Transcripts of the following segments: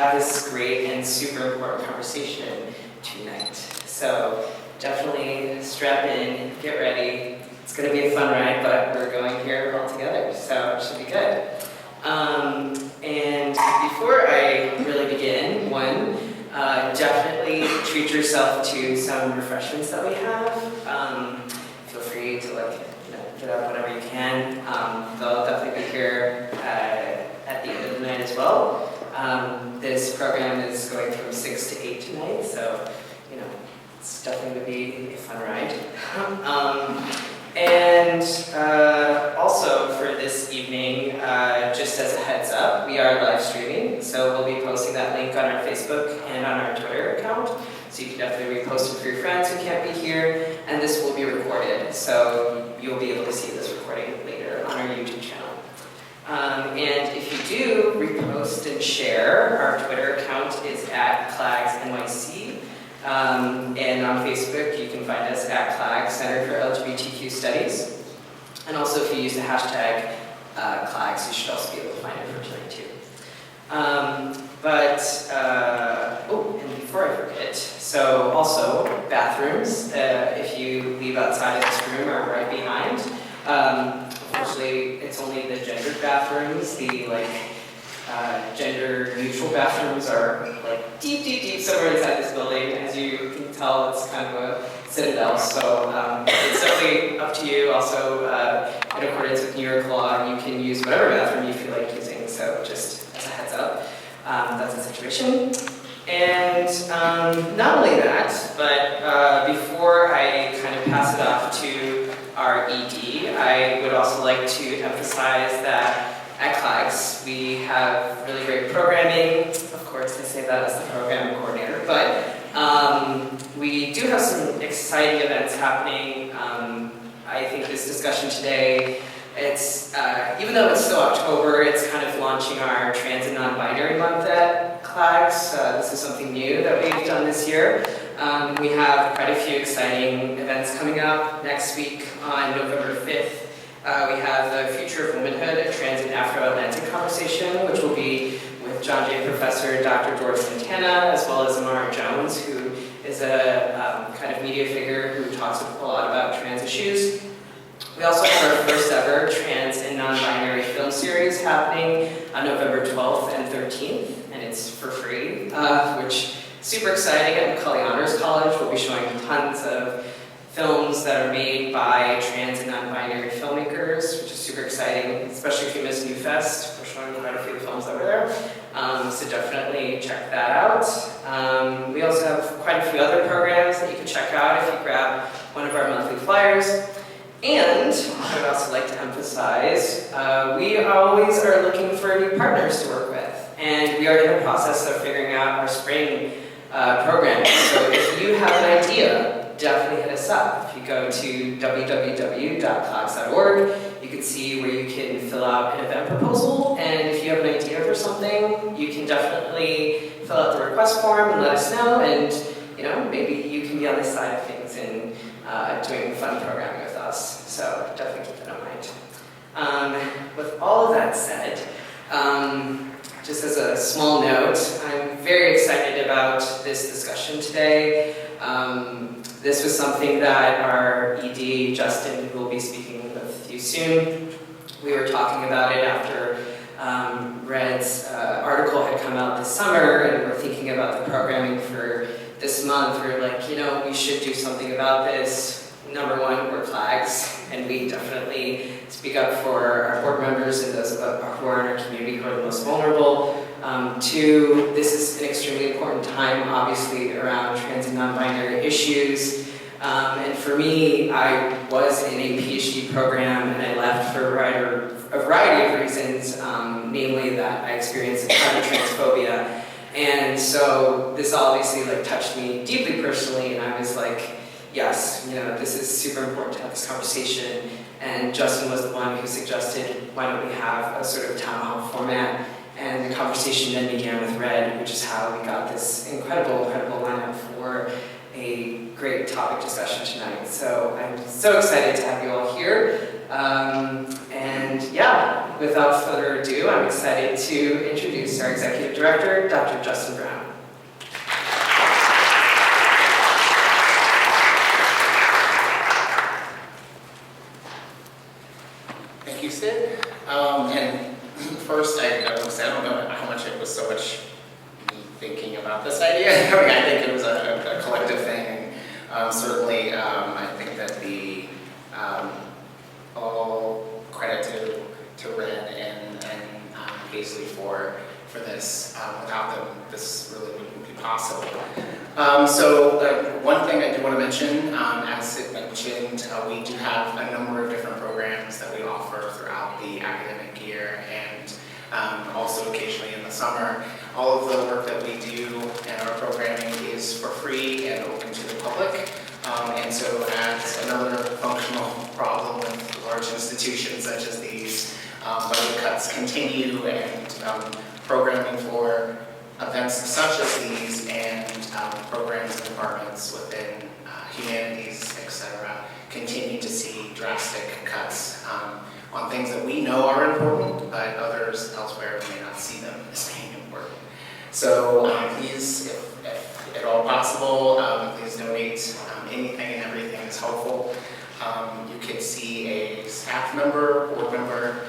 have this great and super important conversation tonight. So definitely strap in, get ready. It's going to be a fun ride, but we're going here all together, so it should be good. And before I really begin, definitely treat yourself to some refreshments that we have. Feel free to get up whenever you can. They'll definitely be here at the end of the night as well. This program is going from 6 to 8 tonight, so it's definitely going to be a fun ride. Also for this evening, just as a heads up, we are live streaming, so we'll be posting that link on our Facebook and on our Twitter account. So you can definitely repost it for your friends who can't be here, and this will be recorded, so you'll be able to see this recording later on our YouTube channel. And if you do repost and share, our Twitter account is @ClagsNYC. And on Facebook, you can find us at CLAG, Center for LGBTQ Studies. And also, if you use the hashtag CLAGS, you should also be able to find it for tonight too. And before I forget, so also bathrooms, if you leave outside of this room, are right behind. Unfortunately, it's only the gendered bathrooms, the gender-neutral bathrooms are deep somewhere inside this building. As you can tell, it's kind of a citadel, so it's definitely up to you. Also, in accordance with New York law, you can use whatever bathroom you feel like using, so just as a heads up, that's the situation. And not only that, but before I kind of pass it off to our ED, I would also like to emphasize that at CLAGS, we have really great programming. Of course, I say that as the program coordinator, but we do have some exciting events happening. I think this discussion today, it's even though it's still October, it's kind of launching our Trans and Non-Binary Month at CLAGS. This is something new that we've done this year. We have quite a few exciting events coming up next week on November 5th. We have the Future of Womanhood, a Trans and Afro-Atlantic conversation, which will be with John Jay professor Dr. Doris Santana, as well as Amara Jones, who is a kind of media figure who talks a lot about trans issues. We also have our first ever trans and non-binary film series happening on November 12th and 13th, and it's for free, which is super exciting. At Macaulay Honors College, we'll be showing tons of films that are made by trans and non-binary filmmakers, which is super exciting, especially if you miss New Fest. We're showing quite a few of the films that were there, so definitely check that out. We also have quite a few other programs that you can check out if you grab one of our monthly flyers. And I would also like to emphasize, we always are looking for new partners to work with, and we are in the process of figuring out our spring program. So if you have an idea, definitely hit us up. If you go to www.clags.org, you can see where you can fill out an event proposal, and if you have an idea for something, you can definitely fill out the request form and let us know, and maybe you can be on this side of things and doing fun programming with us. So definitely keep that in mind. With all of that said, just as a small note, I'm very excited about this discussion today. This was something that our ED, Justin, who will be speaking with you soon, we were talking about it after Red's article had come out this summer, and we're thinking about the programming for this month. We were like, we should do something about this. Number one, we're CLAGS, and we definitely speak up for our board members and those who are in our community who are the most vulnerable. Two, this is an extremely important time, obviously, around trans and non-binary issues. And for me, I was in a PhD program, and I left for a variety of reasons, namely that I experienced a ton of transphobia. And so this obviously touched me deeply personally, and I was like, yes, this is super important to have this conversation. And Justin was the one who suggested, why don't we have a sort of town hall format? And the conversation then began with Red, which is how we got this incredible lineup for a great topic discussion tonight. So I'm so excited to have you all here. And yeah, without further ado, I'm excited to introduce our Executive Director, Dr. Justin Brown. Thank you, Sid. And first, I will say I don't know how much it was so much me thinking about this idea. I think it was a collective thing. Certainly, I think that the all credit to Red and Paisley for this. Without them, this really wouldn't be possible. One thing I do want to mention, as Sid mentioned, we do have a number of different programs that we offer throughout the academic year and also occasionally in the summer. All of the work that we do in our programming is for free and open to the public. And so as another functional problem with large institutions such as these, budget cuts continue and programming for events such as these and programs and departments within humanities, etc., continue to see drastic cuts on things that we know are important, but others elsewhere may not see them as being important. So please, if at all possible, please donate. Anything and everything is helpful. You can see a staff member, board member,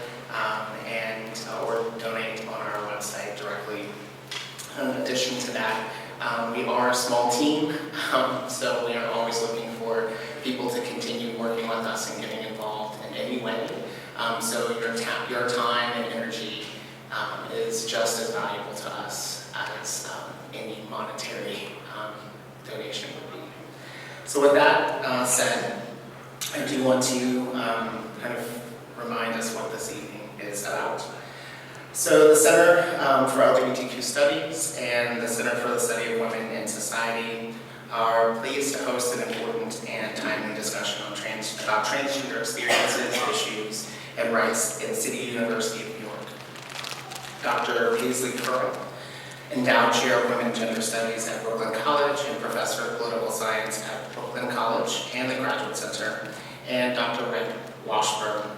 or donate on our website directly. In addition to that, we are a small team, so we are always looking for people to continue working with us and getting involved in any way. So your time and energy is just as valuable to us as any monetary donation would be. So with that said, I do want to kind of remind us what this evening is about. So the Center for LGBTQ Studies and the Center for the Study of Women in Society are pleased to host an important and timely discussion on about transgender experiences, issues, and rights in City University of New York. Dr. Paisley Curran, Endowed Chair of Women and Gender Studies at Brooklyn College and Professor of Political Science at Brooklyn College and the Graduate Center, and Dr. Red Washburn,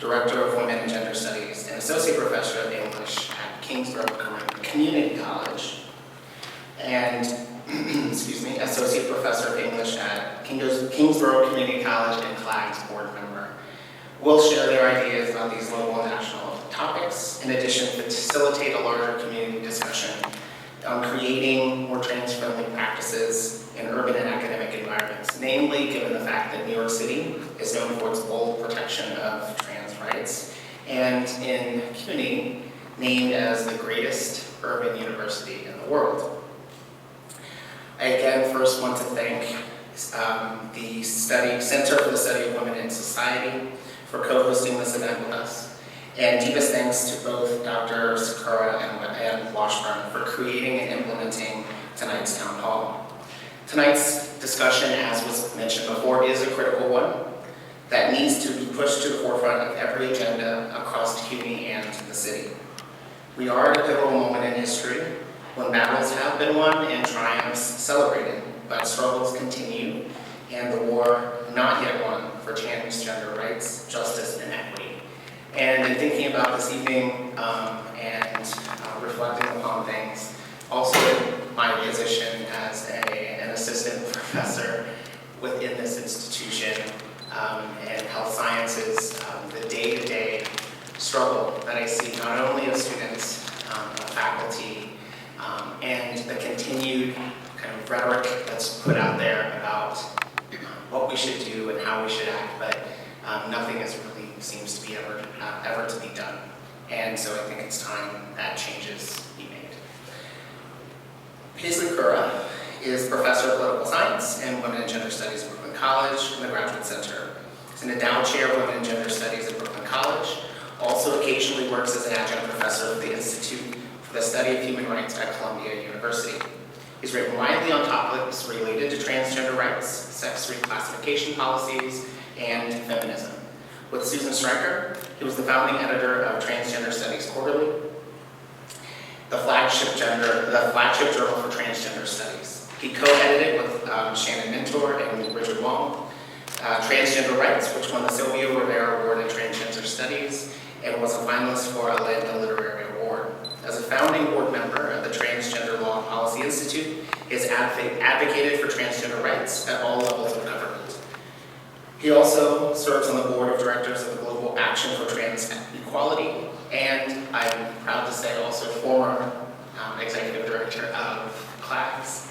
Director of Women and Gender Studies and Associate Professor of English at Kingsborough Community College, and Associate Professor of English at Kingsborough Community College and CLAG's board member, will share their ideas on these local and national topics, in addition to facilitate a larger community discussion on creating more trans-friendly practices in urban and academic environments, namely given the fact that New York City is known for its bold protection of trans rights, and in CUNY, named as the greatest urban university in the world. I again first want to thank the Center for the Study of Women in Society for co-hosting this event with us. And deepest thanks to both Dr. Sakura and Washburn for creating and implementing tonight's town hall. Tonight's discussion, as was mentioned before, is a critical one that needs to be pushed to the forefront of every agenda across CUNY and the city. We are at a pivotal moment in history when battles have been won and triumphs celebrated, but struggles continue, and the war not yet won for transgender rights, justice, and equity. And in thinking about this evening and reflecting upon things, also my position as an assistant professor within this institution and health sciences, the day-to-day struggle that I see not only of students, of faculty, and the continued kind of rhetoric that's put out there about what we should do and how we should act, but nothing is really seems to be ever to be done. And so I think it's time that changes be made. Paisley Curran is Professor of Political Science and Women and Gender Studies at Brooklyn College and the Graduate Center. He's an endowed chair of Women and Gender Studies at Brooklyn College. Also occasionally works as an adjunct professor of the Institute for the Study of Human Rights at Columbia University. He's written widely on topics related to transgender rights, sex reclassification policies, and feminism. With Susan Stryker, he was the founding editor of Transgender Studies Quarterly, the flagship journal for transgender studies. He co-edited with Shannon Mentor and Richard Wong, Transgender Rights, which won the Sylvia Rivera Award in Transgender Studies, and was a finalist for a Lambda Literary Award. As a founding board member of the Transgender Law and Policy Institute, he has advocated for transgender rights at all levels of government. He also serves on the board of directors of the Global Action for Trans Equality, and I'm proud to say also former executive director of CLAGS.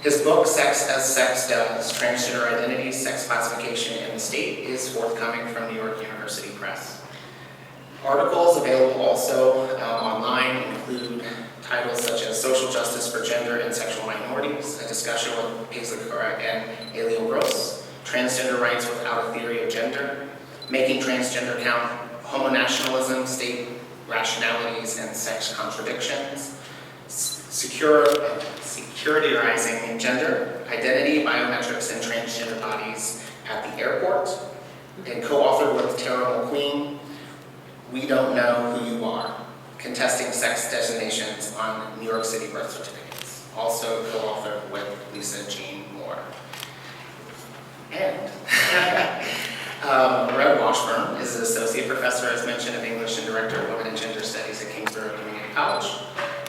His book, Sex as Sex Does, Transgender Identity, Sex Classification in the State, is forthcoming from New York University Press. Articles available also online include titles such as Social Justice for Gender and Sexual Minorities, a discussion with Paisley Kura and Elio Gross, Transgender Rights Without a Theory of Gender, Making Transgender Count, Homonationalism, State Rationalities, and Sex Contradictions, Securitizing Gender, Identity, Biometrics, and Transgender Bodies at the Airport, and co-authored with Tara McQueen, We Don't Know Who You Are, Contesting Sex Designations on New York City Birth Certificates, also co-authored with Lisa Jean Moore. And Red Washburn is an associate professor, as mentioned, of English and director of Women and Gender Studies at Kingsborough Community College.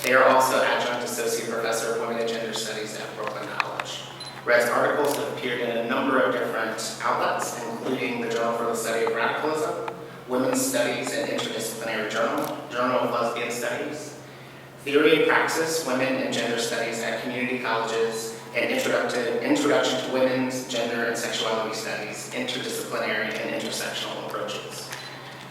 They are also adjunct associate professor of Women and Gender Studies at Brooklyn College. Red's articles have appeared in a number of different outlets, including the Journal for the Study of Radicalism, Women's Studies and Interdisciplinary Journal, Journal of Lesbian Studies, Theory and Praxis, Women and Gender Studies at Community Colleges, and Introduction to Women's Gender and Sexuality Studies, Interdisciplinary and Intersectional Approaches.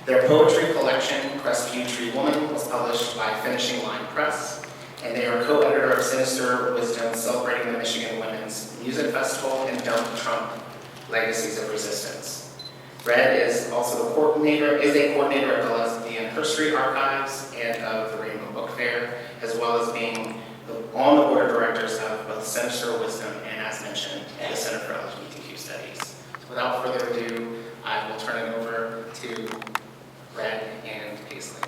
Their poetry collection, Crestview Tree Woman, was published by Finishing Line Press, and they are co-editor of Sinister Wisdom, Celebrating the Michigan Women's Music Festival, and Don't Trump, Legacies of Resistance. Red is also a coordinator of the Lesbian History Archives and of the Rainbow Book Fair, as well as being on the board of directors of both Sinister Wisdom and, as mentioned, the Center for LGBTQ Studies. So without further ado, I will turn it over to Red and Paisley.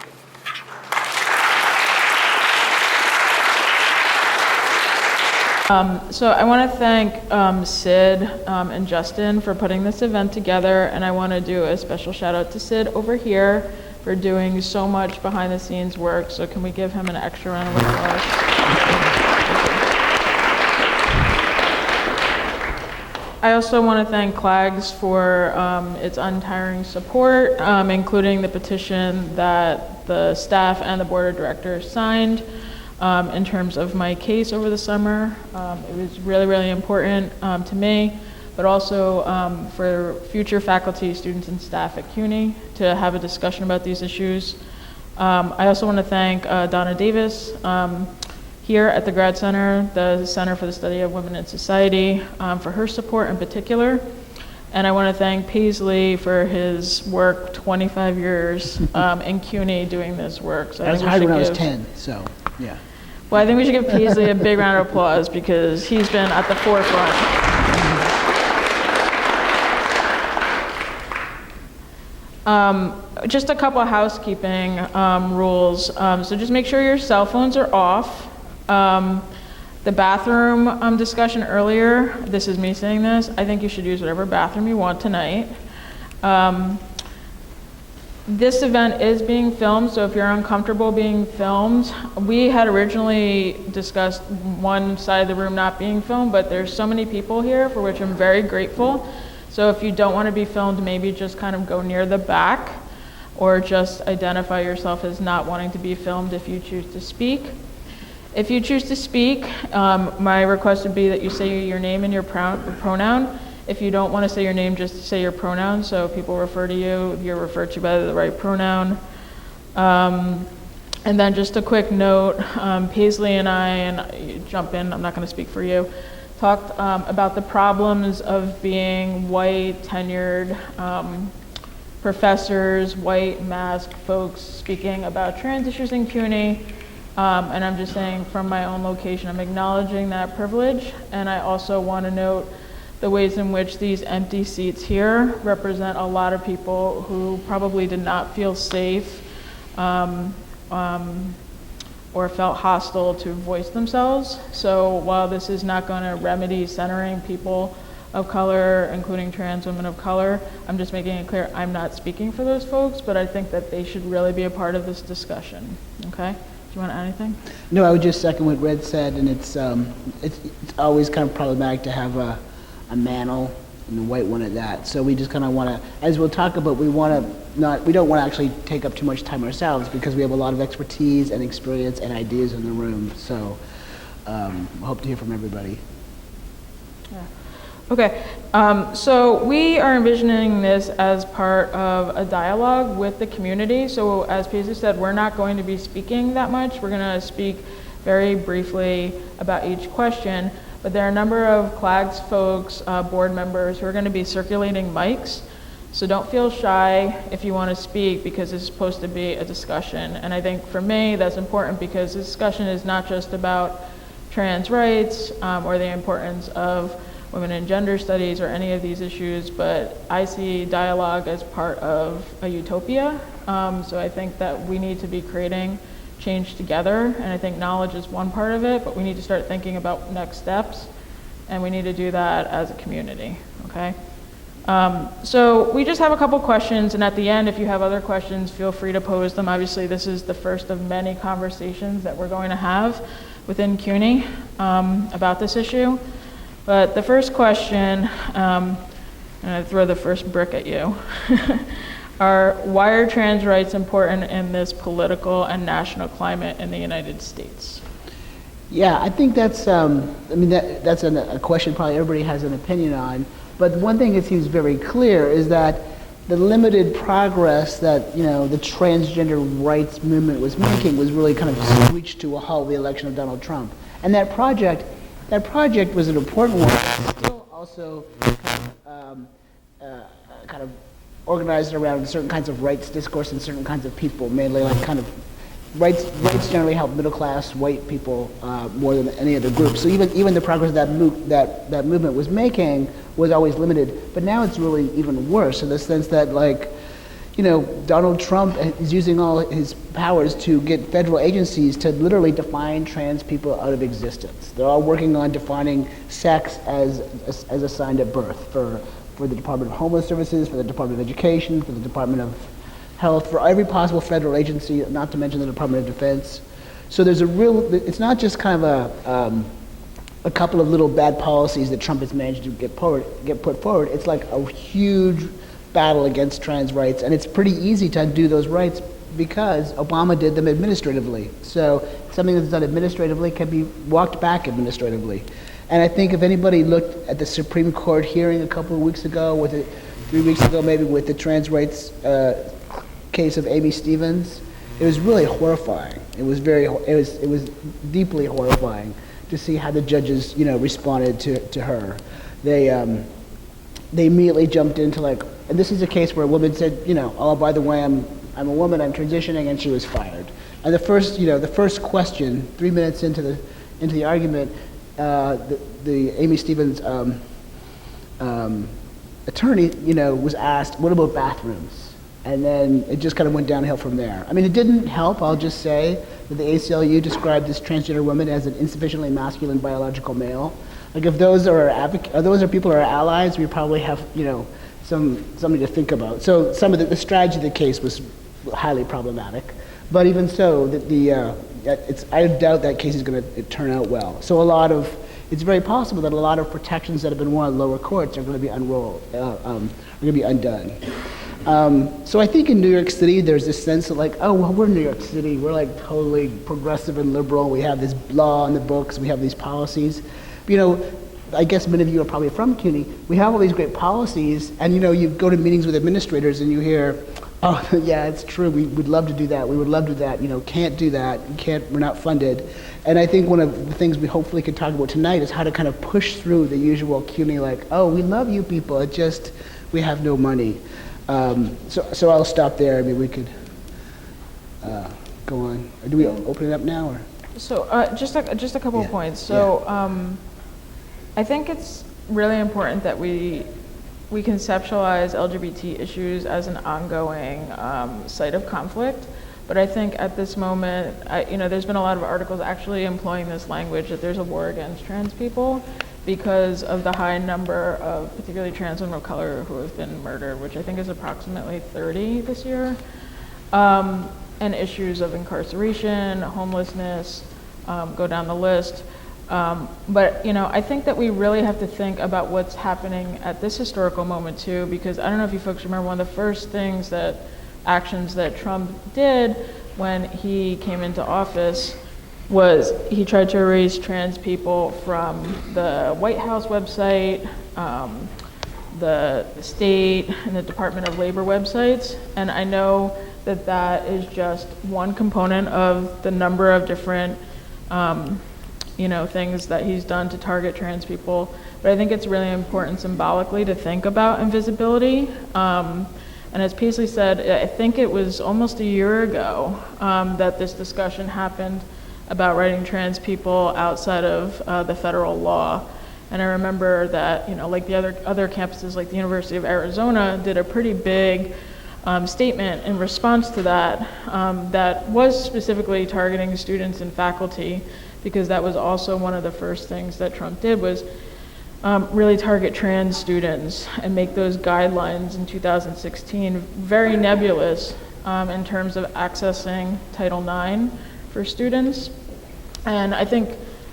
So I want to thank Sid and Justin for putting this event together, and I want to do a special shout out to Sid over here for doing so much behind the scenes work. So can we give him an extra round of applause? I also want to thank CLAGS for its untiring support, including the petition that the staff and the board of directors signed in terms of my case over the summer. It was really, really important to me, but also for future faculty, students, and staff at CUNY to have a discussion about these issues. I also want to thank Donna Davis here at the Grad Center, the Center for the Study of Women in Society, for her support in particular. And I want to thank Paisley for his work, 25 years in CUNY doing this work. So I was hired when I was 10, so yeah. Well, I think we should give Paisley a big round of applause because he's been at the forefront. Just a couple of housekeeping rules. So just make sure your cell phones are off. The bathroom discussion earlier, this is me saying this, I think you should use whatever bathroom you want tonight. This event is being filmed, so if you're uncomfortable being filmed, we had originally discussed one side of the room not being filmed, but there's so many people here for which I'm very grateful. So if you don't want to be filmed, maybe just kind of go near the back or just identify yourself as not wanting to be filmed if you choose to speak. If you choose to speak, my request would be that you say your name and your pronoun. If you don't want to say your name, just say your pronoun. So if people refer to you, you're referred to by the right pronoun. And then just a quick note, Paisley and I, and you jump in, I'm not going to speak for you, talked about the problems of being white, tenured professors, white, masked folks speaking about trans issues in CUNY. And I'm just saying from my own location, I'm acknowledging that privilege. And I also want to note the ways in which these empty seats here represent a lot of people who probably did not feel safe or felt hostile to voice themselves. So while this is not going to remedy centering people of color, including trans women of color, I'm just making it clear I'm not speaking for those folks, but I think that they should really be a part of this discussion, okay? Do you want to add anything? No, I would just second what Red said, and it's always kind of problematic to have a mantle and a white one at that. So we just kind of want to, as we'll talk about, we don't want to actually take up too much time ourselves because we have a lot of expertise and experience and ideas in the room. So I hope to hear from everybody. Yeah. Okay, so we are envisioning this as part of a dialogue with the community. So as Paisley said, we're not going to be speaking that much. We're going to speak very briefly about each question, but there are a number of CLAGS folks, board members, who are going to be circulating mics. So don't feel shy if you want to speak, because it's supposed to be a discussion. And I think for me, that's important because the discussion is not just about trans rights or the importance of women and gender studies or any of these issues, but I see dialogue as part of a utopia. So I think that we need to be creating change together, and I think knowledge is one part of it, but we need to start thinking about next steps, and we need to do that as a community, okay? So we just have a couple questions, and at the end, if you have other questions, feel free to pose them. Obviously, this is the first of many conversations that we're going to have within CUNY about this issue. But the first question, I'm going to throw the first brick at you, why are trans rights important in this political and national climate in the United States? Yeah, I think that's, that's a question probably everybody has an opinion on. But one thing that seems very clear is that the limited progress that, the transgender rights movement was making was really kind of screeched to a halt with the election of Donald Trump. And that project was an important one. It's still also kind of organized around certain kinds of rights discourse and certain kinds of people, mainly like kind of rights generally help middle class white people more than any other group. So even the progress that movement was making was always limited. But now it's really even worse in the sense that Donald Trump is using all his powers to get federal agencies to literally define trans people out of existence. They're all working on defining sex as assigned at birth for the Department of Homeless Services, for the Department of Education, for the Department of Health, for every possible federal agency, not to mention the Department of Defense. So there's it's not just kind of a couple of little bad policies that Trump has managed to get put forward. It's like a huge battle against trans rights, and it's pretty easy to undo those rights because Obama did them administratively. So something that's done administratively can be walked back administratively. And I think if anybody looked at the Supreme Court hearing a couple of weeks ago, 3 weeks ago maybe, with the trans rights case of Amy Stevens, it was really horrifying. It was deeply horrifying to see how the judges, responded to her. They immediately jumped into and this is a case where a woman said, oh, by the way, I'm a woman, I'm transitioning, and she was fired. And the first question, 3 minutes into the argument, the Amy Stevens attorney, was asked, what about bathrooms? And then it just kind of went downhill from there. I mean, it didn't help, I'll just say, that the ACLU described this transgender woman as an insufficiently masculine biological male. Like, if those are people who are allies, we probably have, something to think about. So some of the strategy of the case was highly problematic. But even so, I doubt that case is going to turn out well. So it's very possible that a lot of protections that have been won in lower courts are going to be unrolled, are going to be undone. So I think in New York City, there's this sense of we're New York City, we're totally progressive and liberal, we have this law in the books, we have these policies. I guess many of you are probably from CUNY, we have all these great policies, and you go to meetings with administrators and you hear, oh, yeah, it's true, we would love to do that, we would love to do that, can't do that, we're not funded. And I think one of the things we hopefully could talk about tonight is how to kind of push through the usual CUNY, oh, we love you people, it just, we have no money. So I'll stop there. I mean, we could go on. Or do we open it up now, or? So just a couple of points. So I think it's really important that we conceptualize LGBT issues as an ongoing site of conflict. But I think at this moment, there's been a lot of articles actually employing this language that there's a war against trans people because of the high number of particularly trans women of color who have been murdered, which I think is approximately 30 this year, and issues of incarceration, homelessness, go down the list. But I think that we really have to think about what's happening at this historical moment too, because I don't know if you folks remember, one of the first actions that Trump did when he came into office was he tried to erase trans people from the White House website, the state and the Department of Labor websites. And I know that that is just one component of the number of different things that he's done to target trans people. But I think it's really important symbolically to think about invisibility. And as Paisley said, I think it was almost a year ago that this discussion happened about writing trans people outside of the federal law. And I remember that, like the other campuses, like the University of Arizona, did a pretty big statement in response to that, that was specifically targeting students and faculty, because that was also one of the first things that Trump did was really target trans students and make those guidelines in 2016 very nebulous in terms of accessing Title IX for students. And I think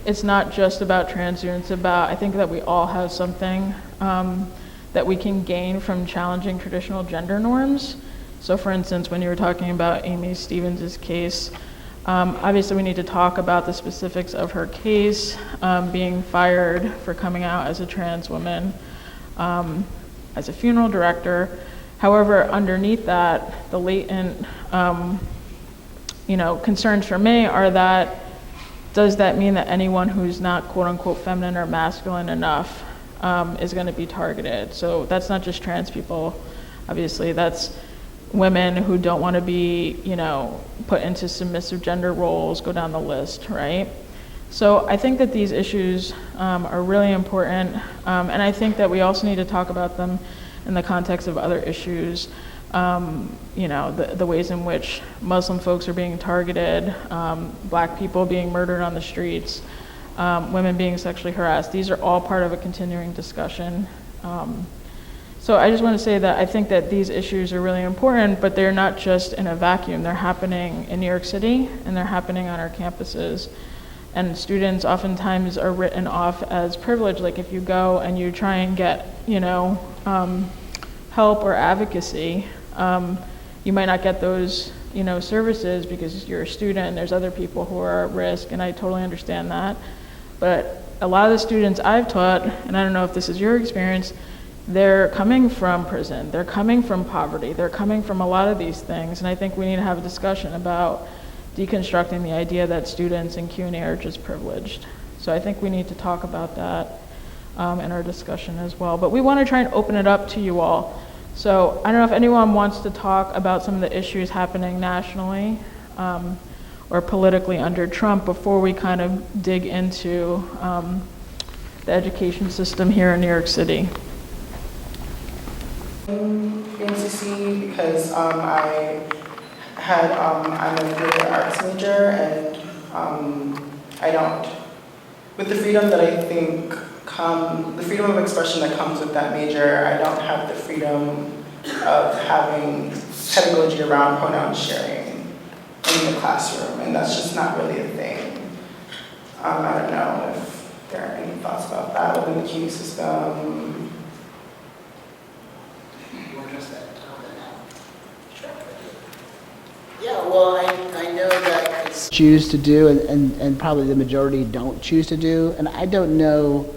it's not just about trans students, I think that we all have something that we can gain from challenging traditional gender norms. So for instance, when you were talking about Amy Stevens' case, obviously we need to talk about the specifics of her case, being fired for coming out as a trans woman, as a funeral director. However, underneath that, the latent concerns for me are that, does that mean that anyone who's not quote unquote feminine or masculine enough is going to be targeted? So that's not just trans people, obviously, that's women who don't want to be, put into submissive gender roles, go down the list, right? So I think that these issues are really important, and I think that we also need to talk about them in the context of other issues, the ways in which Muslim folks are being targeted, Black people being murdered on the streets, women being sexually harassed. These are all part of a continuing discussion. So I just want to say that I think that these issues are really important, but they're not just in a vacuum. They're happening in New York City, and they're happening on our campuses. And students oftentimes are written off as privileged. Like if you go and you try and get, help or advocacy, you might not get those, services because you're a student and there's other people who are at risk, and I totally understand that. But a lot of the students I've taught, and I don't know if this is your experience, they're coming from prison, they're coming from poverty, they're coming from a lot of these things, and I think we need to have a discussion about deconstructing the idea that students in CUNY are just privileged. So I think we need to talk about that in our discussion as well. But we want to try and open it up to you all. So I don't know if anyone wants to talk about some of the issues happening nationally or politically under Trump before we kind of dig into the education system here in New York City. NCC because I'm a theater arts major, and I don't, with the freedom that I think the freedom of expression that comes with that major, I don't have the freedom of having pedagogy around pronoun sharing in the classroom, and that's just not really a thing. I don't know if there are any thoughts about that within the CUNY system. Yeah, well, I know that it's choose to do, and probably the majority don't choose to do, and I don't know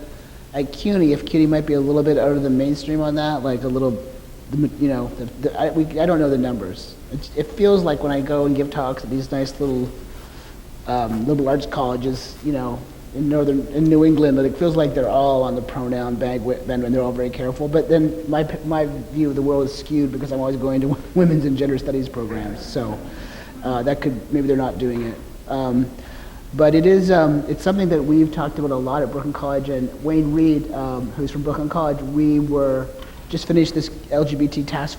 at CUNY if CUNY might be a little bit out of the mainstream on that, like a little, I don't know the numbers. It feels like when I go and give talks at these nice little liberal arts colleges, in New England, it feels like they're all on the pronoun bandwagon and they're all very careful. But then my view of the world is skewed because I'm always going to women's and gender studies programs. So that could, maybe they're not doing it. But it is, it's something that we've talked about a lot at Brooklyn College, and Wayne Reed, who's from Brooklyn College, we were just finished this LGBTQ task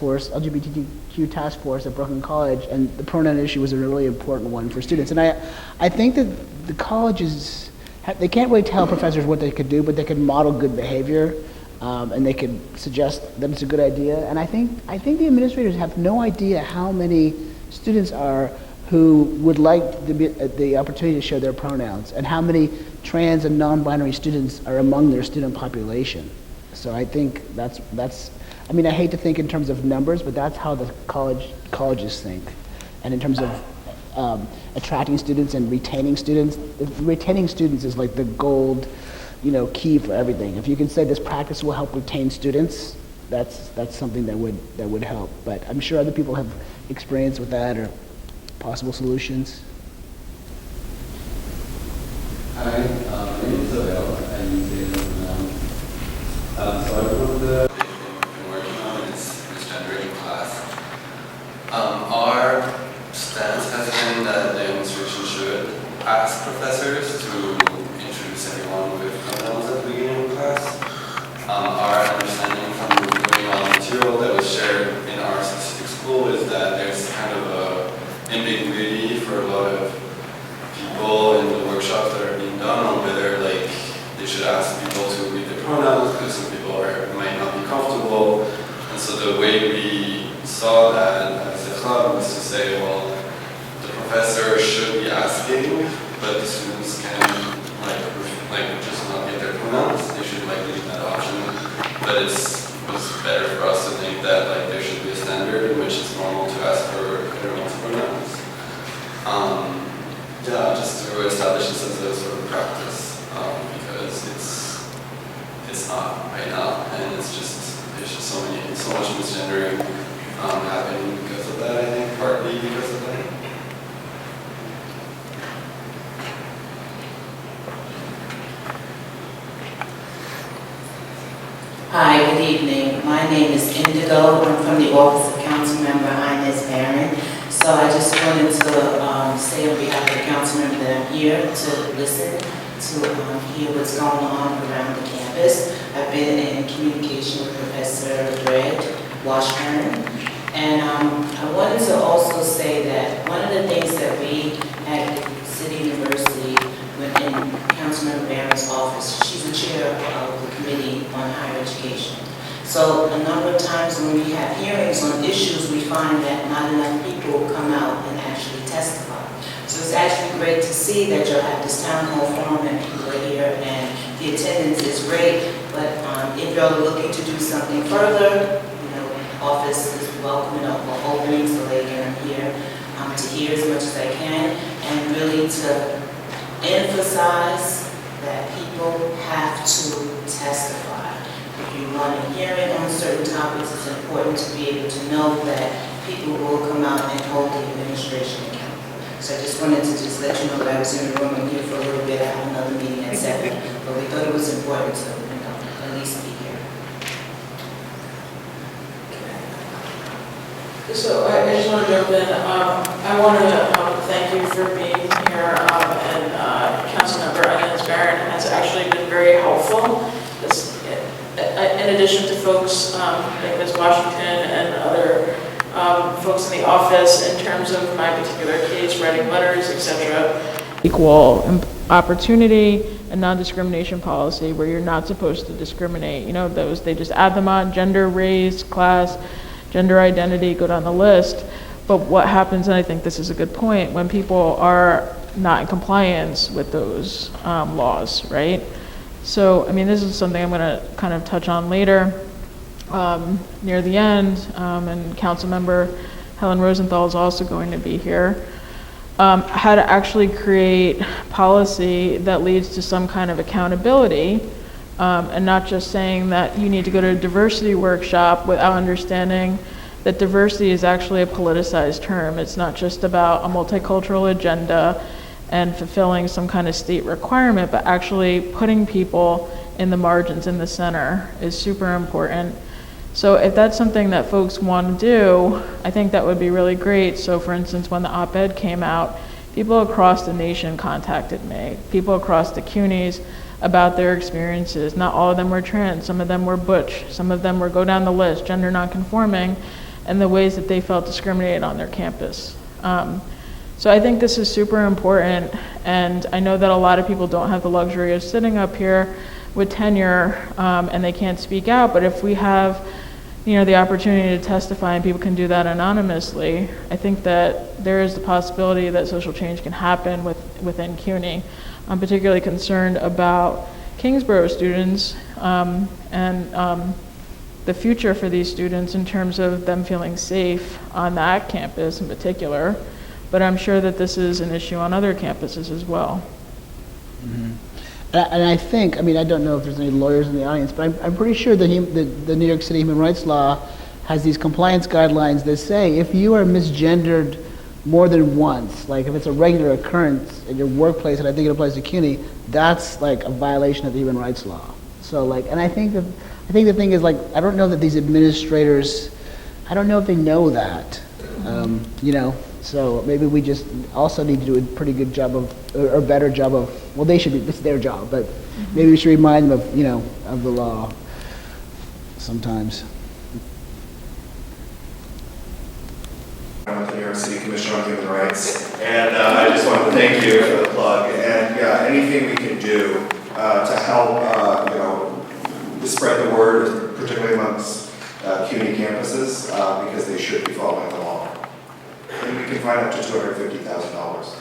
force at Brooklyn College, and the pronoun issue was a really important one for students. And I think that the colleges, they can't really tell professors what they could do, but they could model good behavior, and they could suggest that it's a good idea. And I think the administrators have no idea how many students are who would like the opportunity to show their pronouns, and how many trans and non-binary students are among their student population. So I think that's, I mean, I hate to think in terms of numbers, but that's how the colleges think. And in terms of attracting students and retaining students is like the gold, key for everything. If you can say this practice will help retain students, that's something that would help. But I'm sure other people have experience with that or possible solutions. Hi, my name is Abel. I'm so I wrote the been working on is misgendering class. Our stance has been that the administration should ask professors to introduce everyone with pronouns at the beginning of class. Our understanding from reviewing all the material that was shared in our specific school is that there's kind of a ambiguity for a lot of people in the workshops that are being done on whether they should ask people to read their pronouns because some people might not be comfortable. And so the way we saw that as a club was to say, well, the professor should be asking, but the students can just not get their pronouns. They should leave that option. But it was better for us to think that there should be a standard in which it's normal to ask for everyone's pronouns. Just to establish this as a sort of practice, because it's not right now, and there's just so much misgendering happening because of that. I think partly because of that. Hi, good evening. My name is Indigo. I'm from the Office of Council Member Inez Barron. So I just wanted to say on behalf of the council member that I'm here to listen, to hear what's going on around the campus. I've been in communication with Professor Dredd Washburn. And I wanted to also say that one of the things that we at the City University, when in Councilmember Barron's office, she's the chair of the Committee on Higher Education. So a number of times when we have hearings on issues, we find that not enough people come out and actually testify. So it's actually great to see that you'll have this town hall forum and people are here and the attendance is great. But if you're looking to do something further, office is welcoming up for opening, so later I'm here to hear as much as I can and really to emphasize that people have to testify. If you want a hearing on certain topics, it's important to be able to know that people will come out and hold the administration accountable. So I just wanted to let you know that I was in the room. I'm here for a little bit. I have another meeting at 7, but we thought it was important to at least be here. So I just want to jump in. I want to thank you for being here, and Councilmember Inez Barron has actually been very helpful. In addition to folks like Ms. Washington and other folks in the office, in terms of my particular case, writing letters, etc. Equal opportunity and non-discrimination policy, where you're not supposed to discriminate. Those, they just add them on: gender, race, class, gender identity, go down the list. But what happens, and I think this is a good point, when people are not in compliance with those laws, right? So, this is something I'm going to kind of touch on later near the end, and Councilmember Helen Rosenthal is also going to be here. How to actually create policy that leads to some kind of accountability, and not just saying that you need to go to a diversity workshop without understanding that diversity is actually a politicized term. It's not just about a multicultural agenda and fulfilling some kind of state requirement, but actually putting people in the margins, in the center, is super important. So if that's something that folks want to do, I think that would be really great. So for instance, when the op-ed came out, people across the nation contacted me, people across the CUNYs. about their experiences. Not all of them were trans, some of them were butch, some of them were, go down the list, gender nonconforming, and the ways that they felt discriminated on their campus. So I think this is super important, and I know that a lot of people don't have the luxury of sitting up here with tenure and they can't speak out, but if we have the opportunity to testify and people can do that anonymously, I think that there is the possibility that social change can happen within CUNY. I'm particularly concerned about Kingsborough students and the future for these students in terms of them feeling safe on that campus in particular, but I'm sure that this is an issue on other campuses as well. Mm-hmm. And I think, I don't know if there's any lawyers in the audience, but I'm pretty sure that the New York City human rights law has these compliance guidelines that say if you are misgendered more than once, like if it's a regular occurrence in your workplace, and I think it applies to CUNY, that's like a violation of the human rights law. So and I think the thing is, I don't know that these administrators, I don't know if they know that, so maybe we just also need to do a pretty good job or better job of, well, they should be, it's their job, but maybe we should remind them of the law sometimes. I'm with the New York City Commission on Human Rights, and I just want to thank you for the plug. And yeah, anything we can do to help, spread the word, particularly amongst CUNY campuses, because they should be following the law. And we can find up to $250,000.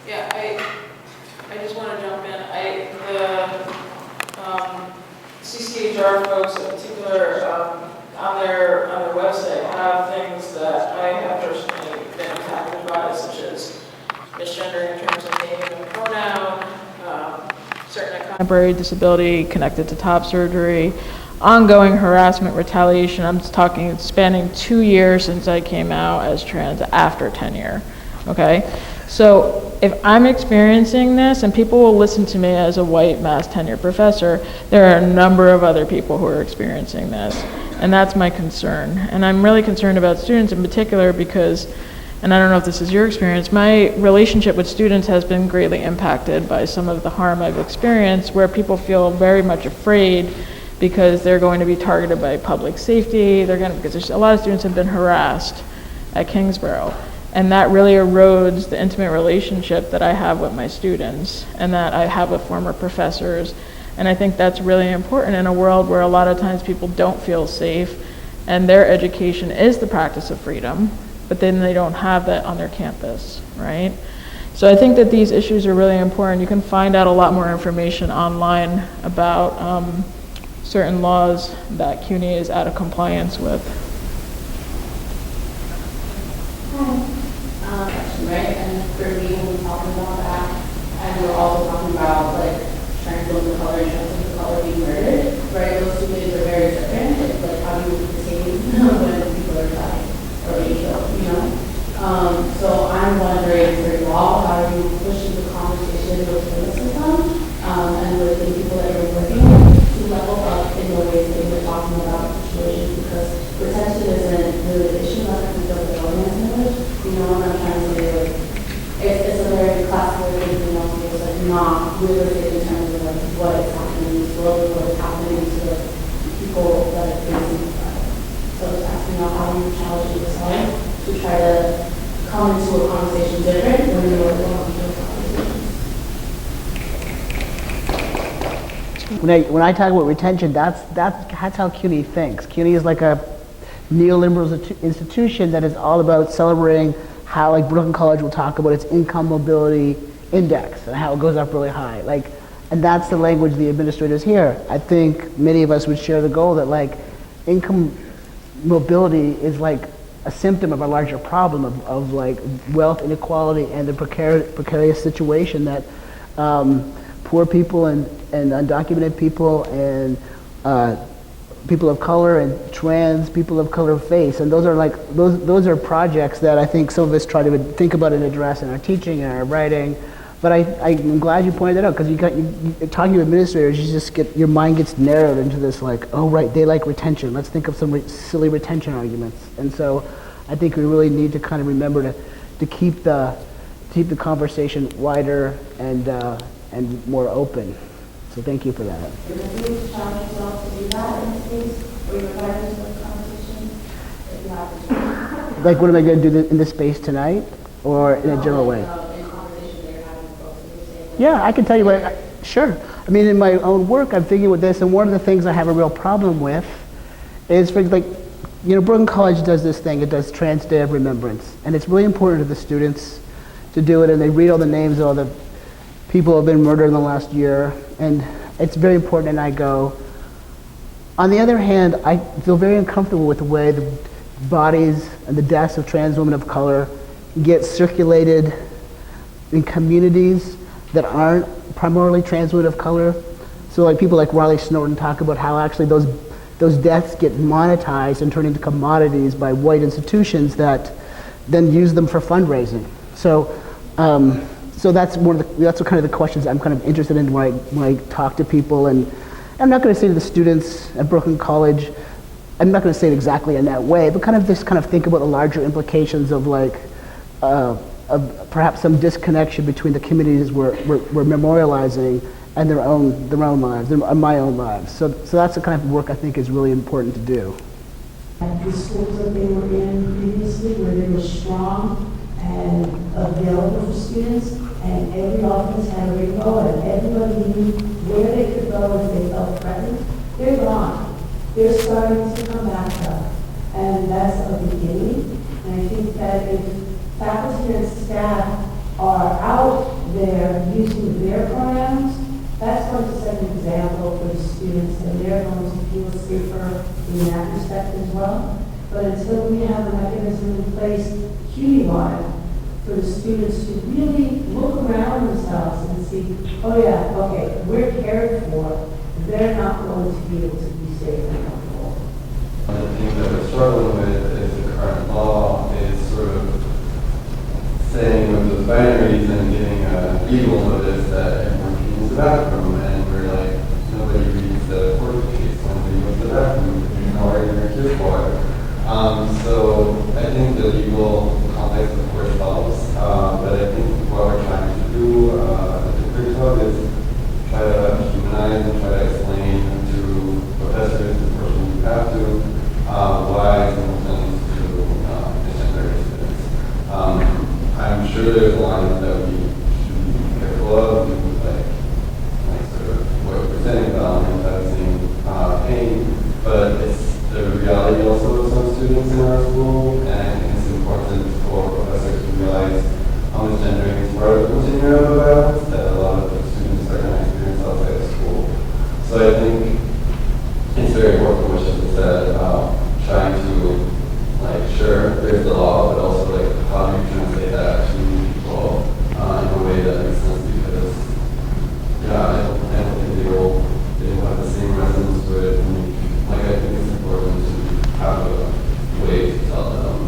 Yeah, I just want to jump in. The CCHR folks in particular, on their website have things that I have personally been impacted by, such as misgendering in terms of name and pronoun, certain contemporary disability connected to top surgery, ongoing harassment, retaliation. I'm talking spanning 2 years since I came out as trans after tenure, okay? So if I'm experiencing this, and people will listen to me as a white mass tenure professor, there are a number of other people who are experiencing this. And that's my concern. And I'm really concerned about students in particular because, and I don't know if this is your experience, my relationship with students has been greatly impacted by some of the harm I've experienced, where people feel very much afraid because they're going to be targeted by public safety, because there's a lot of students have been harassed at Kingsborough. And that really erodes the intimate relationship that I have with my students and that I have with former professors. And I think that's really important in a world where a lot of times people don't feel safe and their education is the practice of freedom, but then they don't have that on their campus, right? So I think that these issues are really important. You can find out a lot more information online about certain laws that CUNY is out of compliance with. Right, and for me, when we're talking about that, and we're also talking about trying to build the color and showing the color being murdered, right? Those two things are very different. It's how do you behave when people are dying or being killed, So I'm wondering for y'all, how are you pushing the conversation within the system and with the people that you're working with to level up in the ways that you're talking about situations, because retention isn't really the issue, not that we don't know language. What I'm trying to say, it's a very classical thing, it's not realistic in terms of what is happening in this world, what is happening to the people that are facing it. So it's asking how you challenge yourself to try to come into a conversation different when you're going through conversations. When I talk about retention, that's how CUNY thinks. CUNY is like a neoliberal institution that is all about celebrating how, Brooklyn College will talk about its income mobility index and how it goes up really high. And that's the language the administrators hear. I think many of us would share the goal that income mobility is a symptom of a larger problem of wealth inequality and the precarious situation that poor people and undocumented people and people of color and trans people of color face, and those are those are projects that I think some of us try to think about and address in our teaching and our writing. But I'm glad you pointed that out, because you're talking to administrators, you just your mind gets narrowed into this oh right, they like retention. Let's think of some silly retention arguments. And so I think we really need to kind of remember to keep the keep the conversation wider and more open. So thank you for that. Would you challenge yourself to do that in space where you're having this conversation? If you have to. Like, what am I going to do in this space tonight, or in a general way? In conversation that you're having with folks, and you're saying, like, Yeah, I can tell you what. Sure. I mean, in my own work, I'm thinking with this, and one of the things I have a real problem with is, for like, you know, Brooklyn College does this thing. It does Trans Day of Remembrance, and it's really important to the students to do it, and they read all the names of all the people who have been murdered in the last year, and it's very important, and I go. On the other hand, I feel very uncomfortable with the way the bodies and the deaths of trans women of color get circulated in communities that aren't primarily trans women of color. So like people like Riley Snowden talk about how actually those deaths get monetized and turned into commodities by white institutions that then use them for fundraising. So so that's that's what kind of the questions I'm kind of interested in when I talk to people. And I'm not going to say to the students at Brooklyn College, I'm not going to say it exactly in that way, but kind of just kind of think about the larger implications of like of perhaps some disconnection between the communities we're memorializing and their own lives, my own lives. So that's the kind of work I think is really important to do. At the schools that they were in previously, where they were strong and available for students, and every office had a window, and everybody knew where they could go if they felt threatened, they're gone. They're starting to come back up, and that's a beginning. And I think that if faculty and staff are out there using their pronouns, that's going to set an example for the students, and they're going to feel safer in that respect as well. But until we have a mechanism in place, CUNY-wide, for the students to really look around themselves and see, oh yeah, okay, we're cared for, they're not going to be able to be safe and comfortable. One of the things that we're struggling with is the current law is sort of saying with those binaries and getting a legal notice that everyone can use the bathroom, and we're like, nobody reads the court case when they go to the bathroom, you know, where you're here for. So I think the legal context of course helps, but I think what we're trying to do at the Quick Talk is try to humanize and try to explain to professors, unfortunately you have to, why it's important to transgender students. I'm sure there's lines that we should be careful of, like sort of what we're presenting about anti-vaccine pain, but it's the reality also of some students in our school, and I think it's important for professors to realize how much gendering is part of the continuum of violence that a lot of the students are going to experience outside of school. So I think it's very important, which is that trying to, like, sure, there's the law, but also, like, how do you translate that to people in a way that makes sense, because, yeah, I don't think they will have the same resonance to it. Like, I think it's important to have a way to tell them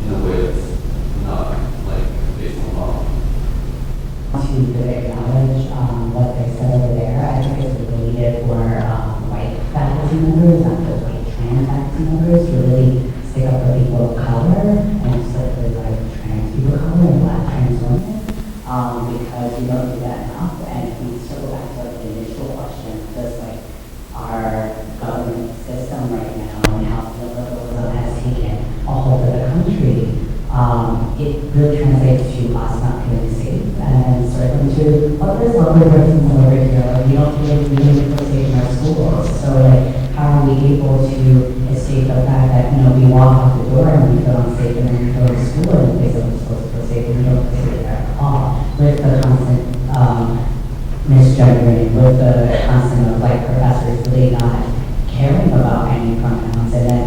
in a way that's not, like, based on law. To acknowledge what they said over there, I think it's related for white faculty members, not just white trans faculty members, to really stick up for people of color, and especially like trans people of color and black trans women, because we don't do that enough. And we circle back to like, the initial question, just like our government system right now and how liberalism has taken all over the country, it really translates to us not feeling safe and starting to, oh, there's lovely persons over here, like, we don't feel safe in our schools. So like, how are we able to escape the fact that, you know, we walk out the door and we feel unsafe, and then we go to school and we feel supposed to feel safe, and we don't feel safe at all, with the constant misgendering, with the constant of like professors really not caring about any pronouns. And then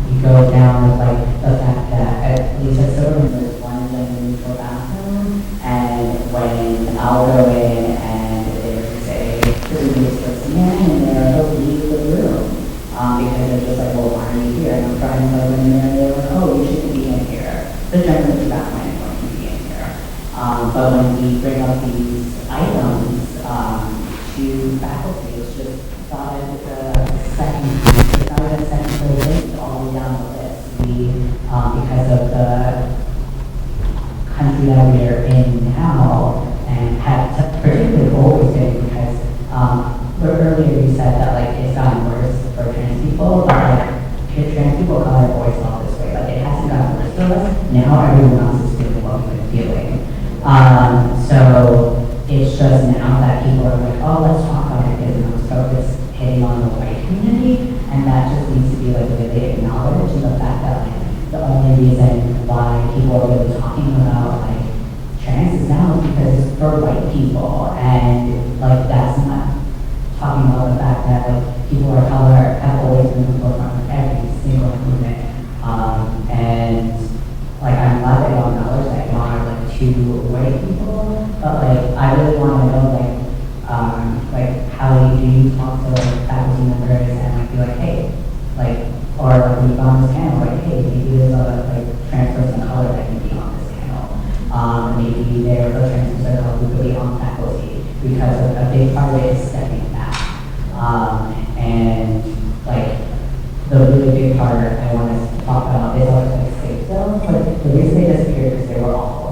you go down with like the fact that at least at Silverman there's one gender neutral bathroom, and when I'll go in and they would say, this is a person and they're like, leave the room. Because they're just like, well, why are you here? And I'm trying to go in there and they're like, oh, you shouldn't be in here. The gender neutral bathroom, anyone can be in here. But when we bring up these items to faculty, it's just thought of the second list all the way down the list. We, because of the country capacity that we're in now, and have particularly always been, because earlier you said that like it's gotten worse for trans people, but like trans people of color have always felt this way. Like it hasn't gotten worse for us. Now everyone else is feeling what we've been feeling. So it's just now that people are like, oh, let's talk about it, because I'm focused hitting on the white community, and that just needs to be like really acknowledged, and the fact that like the only reason why people are really talking about like trans is now because it's for white people, and like that's not talking about the fact that like people of color have always been in the forefront of every single movement, and like I'm glad that y'all acknowledge that y'all are like two white people, but like I really want to know like how do you talk to like faculty members and like be like, hey, like, or like when you go on this panel, like, hey, maybe there's a like trans person of color that can be on this panel. Maybe there's a trans person of color who could be on faculty, because a big part of it is stepping back. And like the really big part I want to talk about is like safe zones. Like the reason they disappeared is they were awful.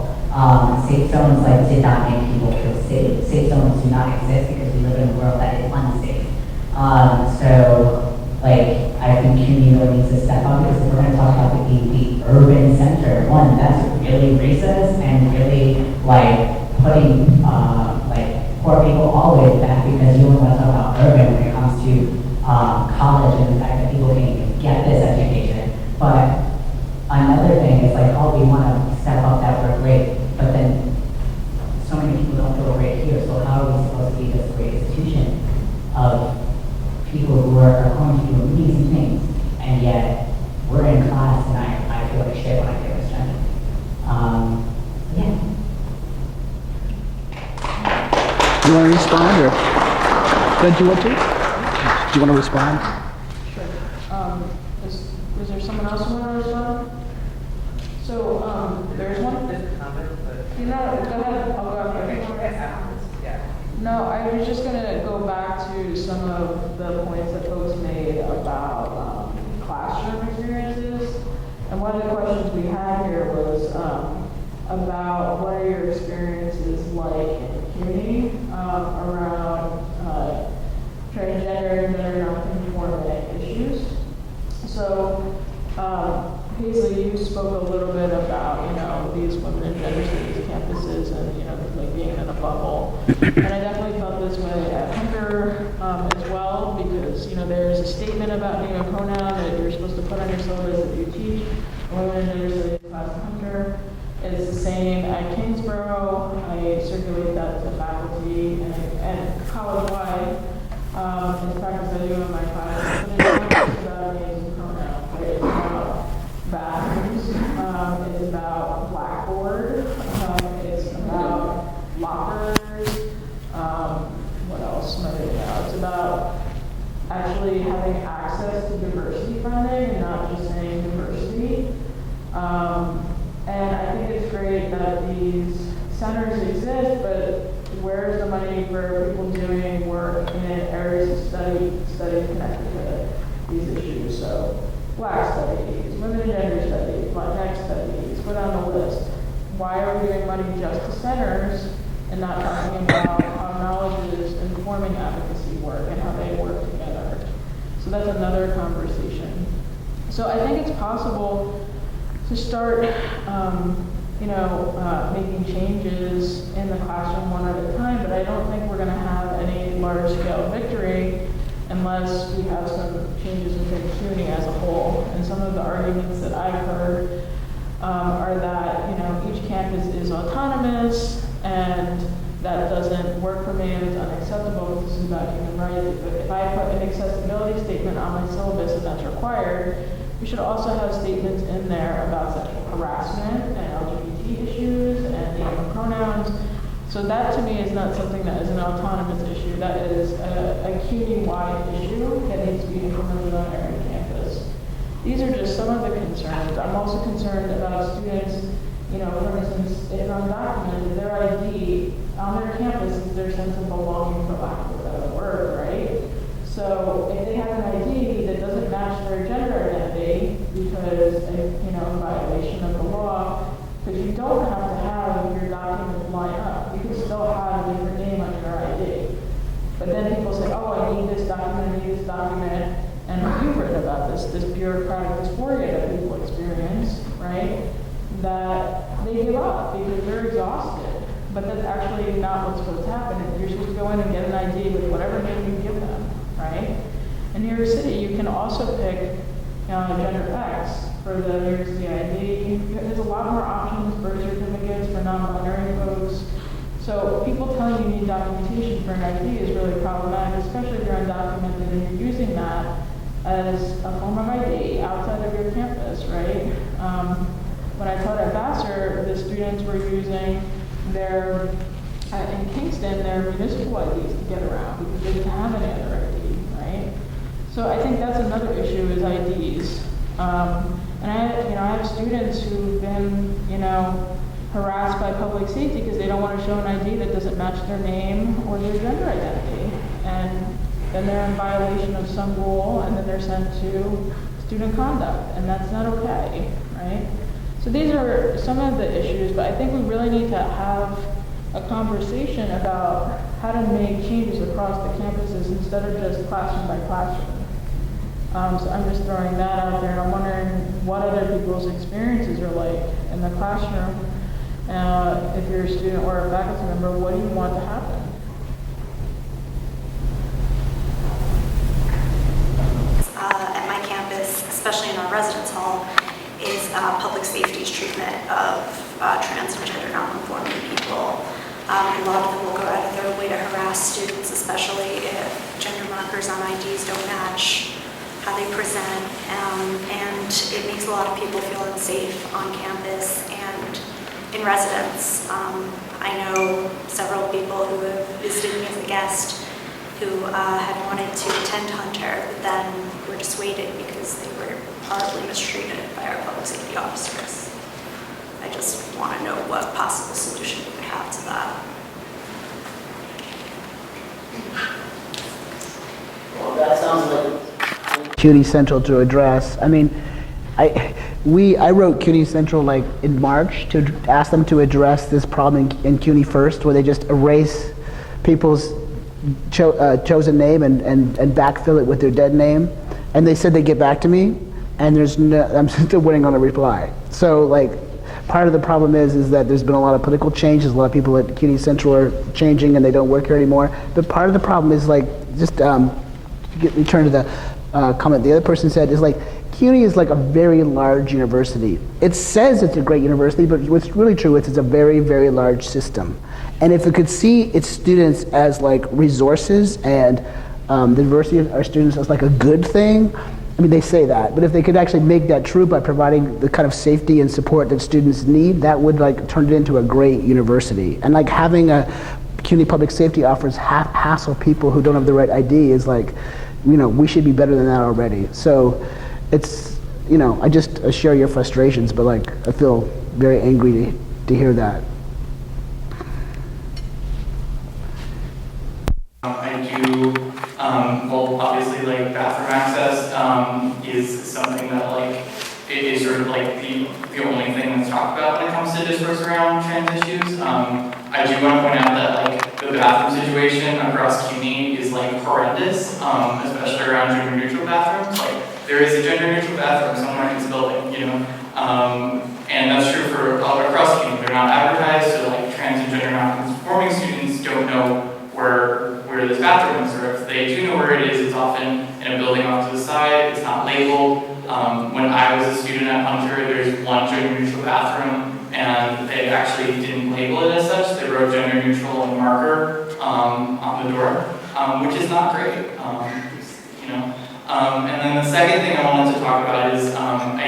Safe zones like did not make people feel safe. Safe zones do not exist because we live in a world that is unsafe. So like I think CUNY really needs to step up, because if we're going to talk about the urban center, one, that's really racist and really like putting like poor people all the way back, because you only want to talk about urban when it comes to college and the fact that people can even get this education. But another thing is like, oh, we want to step up that we're great, but then so many people don't feel great here, so how are we supposed to be this great institution of people who are going to do amazing things, and yet we're in class and I feel like shit when I get this done. Yeah. Do you want to respond, or don't you want to? Do you want to respond? Sure. Is there someone else who want to respond? So, there's one. You know, go ahead. I'll go after. No, I was just going to go back to some of the points that folks made about classroom experiences. And one of the questions we had here was about what are your experiences like in CUNY around transgender and gender nonconforming issues. So, Paisley, you spoke a little bit about, you know, these women and gender studies campuses and, you know, like being in a bubble. And I definitely felt this way at Hunter as well, because, you know, there's a statement about being a pronoun that you're supposed to put on your syllabus that you teach women and gender studies class at Hunter. It's the same at Kingsborough. I circulate that to faculty and college-wide. In practice I do in my class. But it's not just about names and pronouns, right? It's about bathrooms. It's about Blackboard. It's about lockers. What else am I doing now? It's about actually having access to diversity funding and not just saying diversity. And I think it's great that these centers exist, but where's the money for people doing work in areas of study connected to these issues? So Black studies, women and gender studies, Latinx studies, go down the list. Why are we giving money just to centers and not talking about how knowledge is informing advocacy work and how they work together? So that's another conversation. So I think it's possible to start, making changes in the classroom one at a time, but I don't think we're going to have any large-scale victory unless we have some changes within CUNY as a whole. And some of the arguments that I've heard are that, you know, each campus is autonomous, and that doesn't work for me, and it's unacceptable. This is about human rights. But if I put an accessibility statement on my syllabus and that's required, we should also have statements in there about sexual harassment and LGBT issues and name of pronouns. So that to me is not something that is an autonomous issue. That is a CUNY-wide issue that needs to be implemented on every campus. These are just some of the concerns. I'm also concerned about students, you know, for instance, if undocumented, their ID on their campus is their sense of belonging, for lack of a better word, right? So if they have an ID that doesn't match their gender identity because, in violation of the law, because you don't have to have But then people say, oh, I need this document, and you've written about this bureaucratic dysphoria that people experience, right? That they give up because they're exhausted. But that's actually not what's supposed to happen. You're supposed to go in and get an ID with whatever name you give them, right? In New York City, you can also pick gender X for the New York City ID. There's a lot more options, birth certificates for non-binary folks. So people telling you need documentation for an ID is really problematic, especially if you're undocumented and you're using that as a form of ID outside of your campus, right? When I taught at Vassar, the students were using their, in Kingston, their municipal IDs to get around because they didn't have any other ID, right? So I think that's another issue is IDs. And I have students who've been, harassed by public safety because they don't want to show an ID that doesn't match their name or their gender identity. And then they're in violation of some rule and then they're sent to student conduct, and that's not okay, right? So these are some of the issues, but I think we really need to have a conversation about how to make changes across the campuses instead of just classroom by classroom. So I'm just throwing that out there, and I'm wondering what other people's experiences are like in the classroom. If you're a student or a faculty member, what do you want to happen? At my campus, especially in our residence hall, is public safety's treatment of trans and gender nonconforming people. A lot of them will go out of their way to harass students, especially if gender markers on IDs don't match how they present, and it makes a lot of people feel unsafe on campus and in residence. I know several people who have visited me as a guest who had wanted to attend Hunter, but then were dissuaded because they were horribly mistreated by our public safety officers. I just want to know what possible solution we would have to that. Well, that sounds like CUNY Central to address. I mean, I wrote CUNY Central like in March to ask them to address this problem in CUNY First, where they just erase people's chosen name and backfill it with their dead name. And they said they'd get back to me, and I'm still waiting on a reply. So like, part of the problem is that there's been a lot of political changes. A lot of people at CUNY Central are changing and they don't work here anymore. But part of the problem is like, just return to the comment the other person said, is like, CUNY is like a very large university. It says it's a great university, but what's really true is it's a very, very large system. And if it could see its students as like resources and the diversity of our students as like a good thing, I mean, they say that, but if they could actually make that true by providing the kind of safety and support that students need, that would like turn it into a great university. And like having a CUNY public safety officers hassle people who don't have the right ID is like, we should be better than that already. So it's, I just share your frustrations, but like, I feel very angry to hear that. I do, well, obviously, like, bathroom access is something that, like, it is sort of, like, the only thing that's talked about when it comes to discourse around trans issues. I do want to point out that, like, the bathroom situation across CUNY is, like, horrendous, especially around gender-neutral bathrooms. Like, there is a gender-neutral bathroom somewhere in this building, and that's true for all across CUNY. They're not advertised, so, like, trans and gender non-conforming students don't know where this bathroom is, or if they do know where it is, it's often in a building off to the side, it's not labeled. When I was a student at Hunter, there's one gender-neutral bathroom, and they actually didn't label it as such. They wrote gender-neutral in marker on the door, which is not great, And then the second thing I wanted to talk about is I want to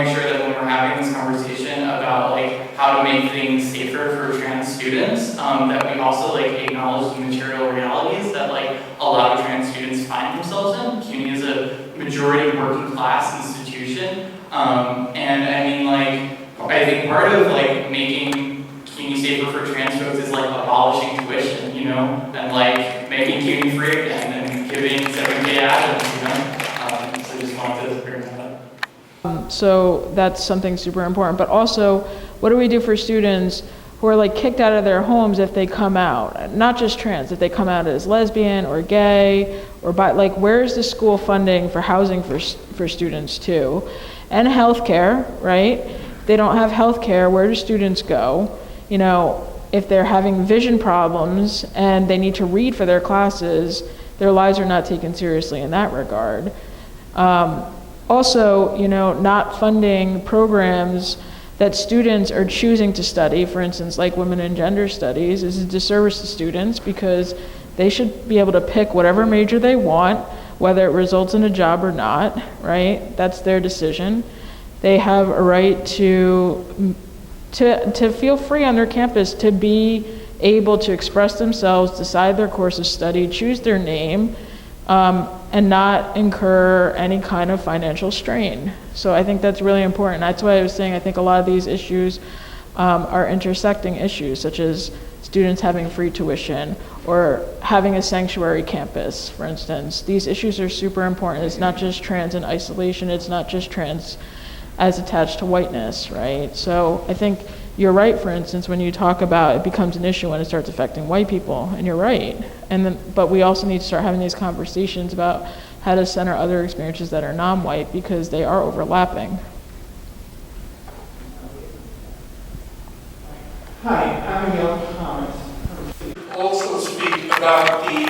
make sure that when we're having this conversation about like how to make things safer for trans students, that we also like acknowledge the material realities that like a lot of trans students find themselves in. CUNY is a majority working class institution, and I mean like I think part of like making CUNY safer for trans folks is like abolishing tuition, and like making CUNY free again and giving 7K adjunct, so just wanted to bring that up. So that's something super important, but also, what do we do for students who are like kicked out of their homes if they come out, not just trans, if they come out as lesbian or gay or bi, like where's the school funding for housing for students too? And healthcare, right? They don't have healthcare, where do students go? You know, if they're having vision problems and they need to read for their classes, their lives are not taken seriously in that regard. Also, you know, not funding programs that students are choosing to study, for instance, like women and gender studies, is a disservice to students because they should be able to pick whatever major they want, whether it results in a job or not, right? That's their decision. They have a right to feel free on their campus, to be able to express themselves, decide their course of study, choose their name, and not incur any kind of financial strain. So I think that's really important. That's why I was saying I think a lot of these issues are intersecting issues, such as students having free tuition or having a sanctuary campus, for instance. These issues are super important. It's not just trans in isolation. It's not just trans as attached to whiteness, right? So I think you're right, for instance, when you talk about it becomes an issue when it starts affecting white people, and you're right. But we also need to start having these conversations about how to center other experiences that are non-white because they are overlapping. Hi, I'm Neil Thomas. Also speak about the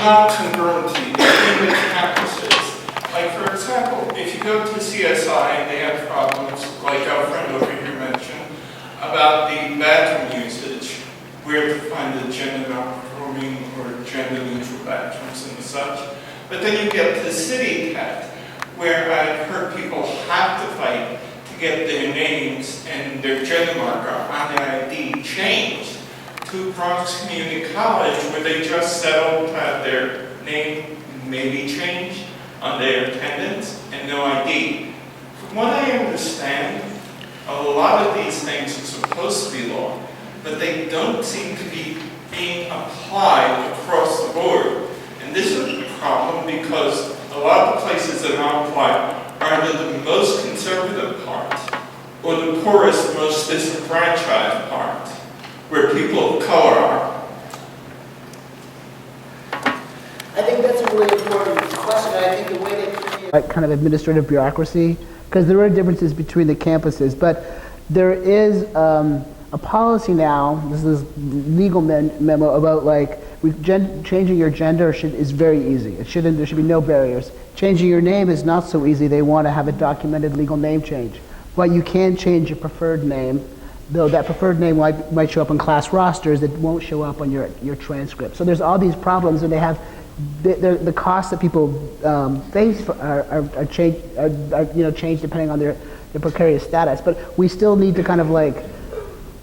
non-congruency between the campuses. Like for example, if you go to CSI, they have problems, like our friend over here mentioned, about the bathroom usage, where to find the gender non-conforming or gender neutral bathrooms and such. But then you get to the city cat, where I've heard people have to fight to get their names and their gender marker on their ID changed to Bronx Community College, where they just settled to have their name maybe changed on their attendance and no ID. From what I understand, a lot of these things are supposed to be law, but they don't seem to be being applied across the board. And this is a problem because a lot of the places that are applied are either the most conservative part or the poorest, most disenfranchised part, where people of color are. I think that's a really important question. I think the way they like kind of administrative bureaucracy, because there are differences between the campuses, but there is a policy now, this is legal memo about like changing your gender is very easy. There should be no barriers. Changing your name is not so easy. They want to have a documented legal name change. But you can change your preferred name, though that preferred name might show up in class rosters, it won't show up on your transcript. So there's all these problems, and they have the costs that people face are changed depending on their precarious status. But we still need to kind of like,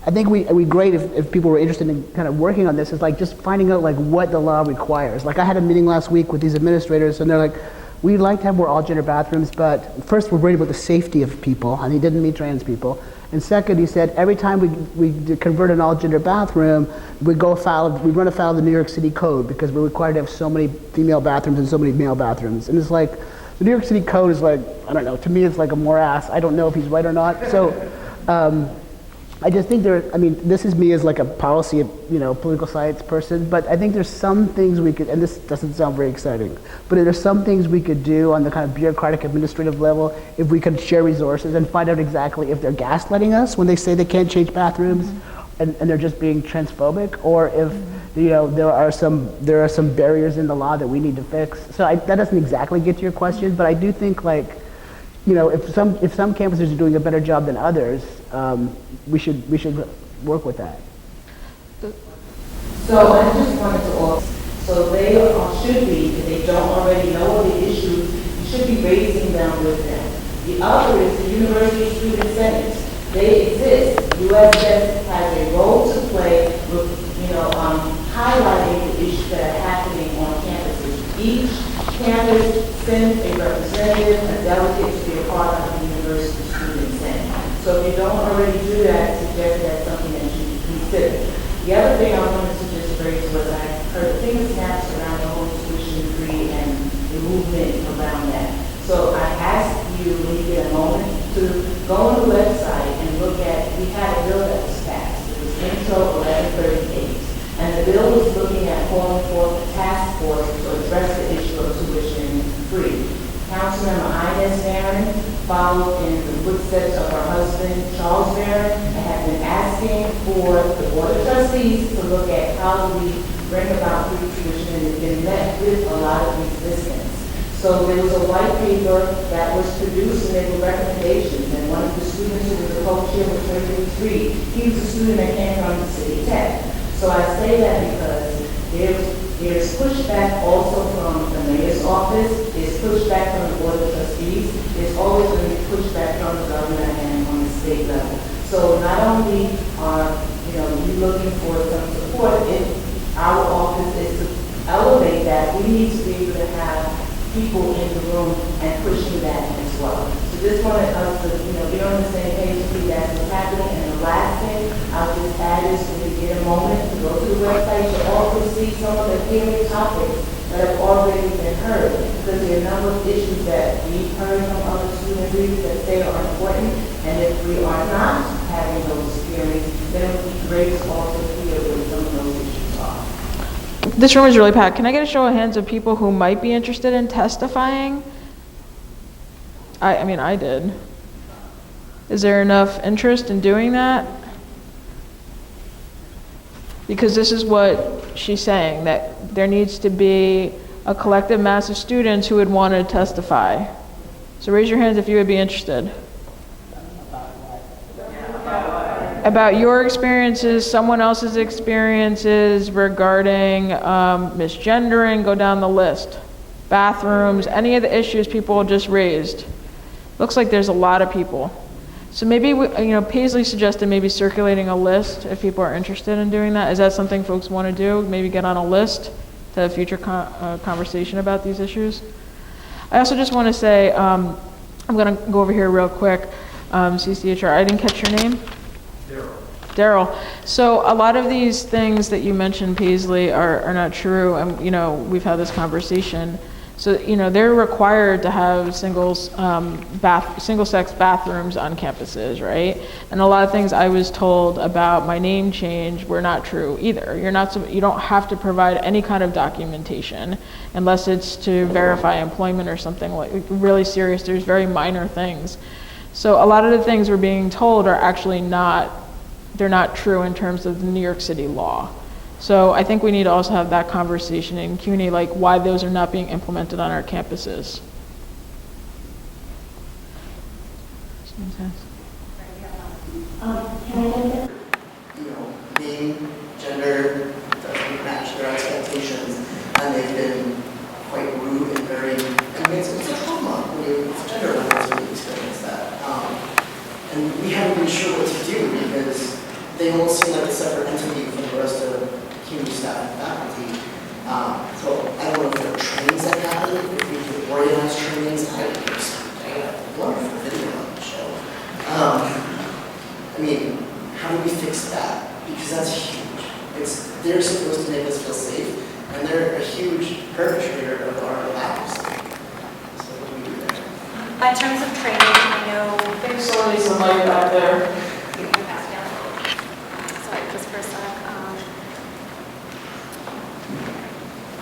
I think we great if people were interested in kind of working on this, is like just finding out like what the law requires. Like I had a meeting last week with these administrators, and they're like, we'd like to have more all-gender bathrooms, but first we're worried about the safety of people, and he didn't mean trans people. And second, he said every time we convert an all-gender bathroom, we run afoul of the New York City code because we're required to have so many female bathrooms and so many male bathrooms. And it's like, the New York City code is like, I don't know, to me it's like a morass. I don't know if he's right or not. So I just think this is me as like a policy, political science person, but I think there's some things we could, and this doesn't sound very exciting, but there's some things we could do on the kind of bureaucratic administrative level if we could share resources and find out exactly if they're gaslighting us when they say they can't change bathrooms and they're just being transphobic, or if there are some barriers in the law that we need to fix. So that doesn't exactly get to your question, but I do think like, if some campuses are doing a better job than others, we should work with that. So I just wanted to ask, so they should be, if they don't already know the issues, you should be raising them with them. The other is the University Student Senate. They exist. USS has a role to play with, highlighting the issues that are happening on campuses. Each campus sends a representative, a delegate to be a part of the University Student Senate. So if you don't already do that, I suggest that's something that you should consider. The other thing I wanted to just raise was I heard things snaps around the whole tuition free and the movement around that. So I asked you when you get a moment to go on the website and look at, we had a bill that Intro 1138. And the bill was looking at calling forth a task force to address the issue of tuition free. Councilmember Inez Barron followed in the footsteps of her husband, Charles Barron, and have been asking for the Board of Trustees to look at how do we bring about free tuition, and it's been met with a lot of resistance. So there was a white paper that was produced, and there were recommendations, and one of the students who was the co-chair was Tracy Reed. He was a student that came from City Tech. So I say that because there's pushback also from the mayor's office, there's pushback from the Board of Trustees, there's always going to be pushback from the governor and on the state level. So not only are we looking for some support, if our office is to elevate that, we need to be able to have people in the room and pushing that as well. So just wanted us to, get on the same page to see that's what's happening. And the last thing I'll just add is when you get a moment to go to the website, you also see some of the hearing topics that have already been heard, because there are a number of issues that we've heard from other student leaders that say are important, and if we are not having those hearings, then it would be great to also hear what some of those issues are. This room is really packed. Can I get a show of hands of people who might be interested in testifying? I mean, I did. Is there enough interest in doing that? Because this is what she's saying, that there needs to be a collective mass of students who would want to testify. So raise your hands if you would be interested. About your experiences, someone else's experiences regarding misgendering, go down the list. Bathrooms, any of the issues people just raised. Looks like there's a lot of people. So maybe, Paisley suggested maybe circulating a list if people are interested in doing that. Is that something folks want to do? Maybe get on a list to have future conversation about these issues? I also just want to say, I'm going to go over here real quick. CCHR, I didn't catch your name? Daryl. So a lot of these things that you mentioned, Paisley, are not true. And, we've had this conversation. So, they're required to have single-sex bathrooms on campuses, right? And a lot of things I was told about my name change were not true either. You don't have to provide any kind of documentation unless it's to verify employment or something like really serious. There's very minor things. So a lot of the things we're being told are actually they're not true in terms of the New York City law. So I think we need to also have that conversation in CUNY, like why those are not being implemented on our campuses. Name, gender doesn't match their expectations, and they've been quite rude and it's a trauma when it's gender levels when you experience that. And we haven't been sure what to do because they almost seem like a separate entity from the rest of CUNY staff and faculty. So I don't know if there are trainings that happen, if we can organize trainings. I have a wonderful video on the show. How do we fix that? Because that's huge. They're supposed to make us feel safe, and they're a huge perpetrator of our lives. So what do we do there? In terms of training, I know Thanks so much, somebody back there. Sorry, just for a sec.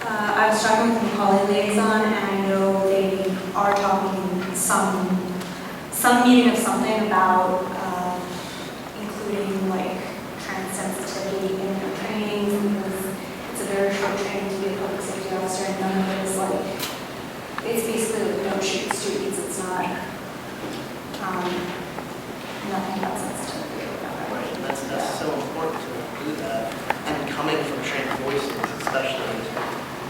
I was talking with the Macaulay liaison, and I know they are talking some meeting of something about including like trans sensitivity in their trainings, because it's a very short training to be a public safety officer, and none of it is like, it's basically like don't shoot students. It's not nothing about sensitivity or whatever. Right, that's so important to include that. And coming from trans voices, especially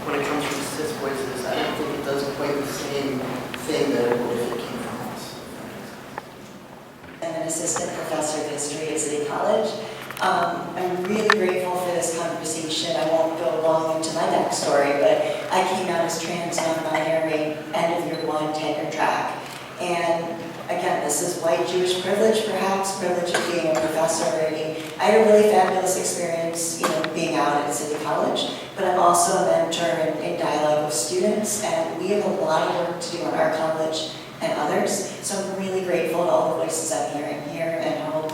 when it comes from cis voices, I don't think it does quite the same thing that it would if it came from us. I'm an assistant professor of history at City College. I'm really grateful for this conversation. I won't go long into my backstory, but I came out as trans, non-binary, end of year one, tenure track. And again, this is white Jewish privilege, perhaps, privilege of being a professor already. I had a really fabulous experience, being out at City College, but I'm also a mentor in dialogue with students, and we have a lot of work to do in our college and others. So I'm really grateful to all the voices I'm hearing here, and hope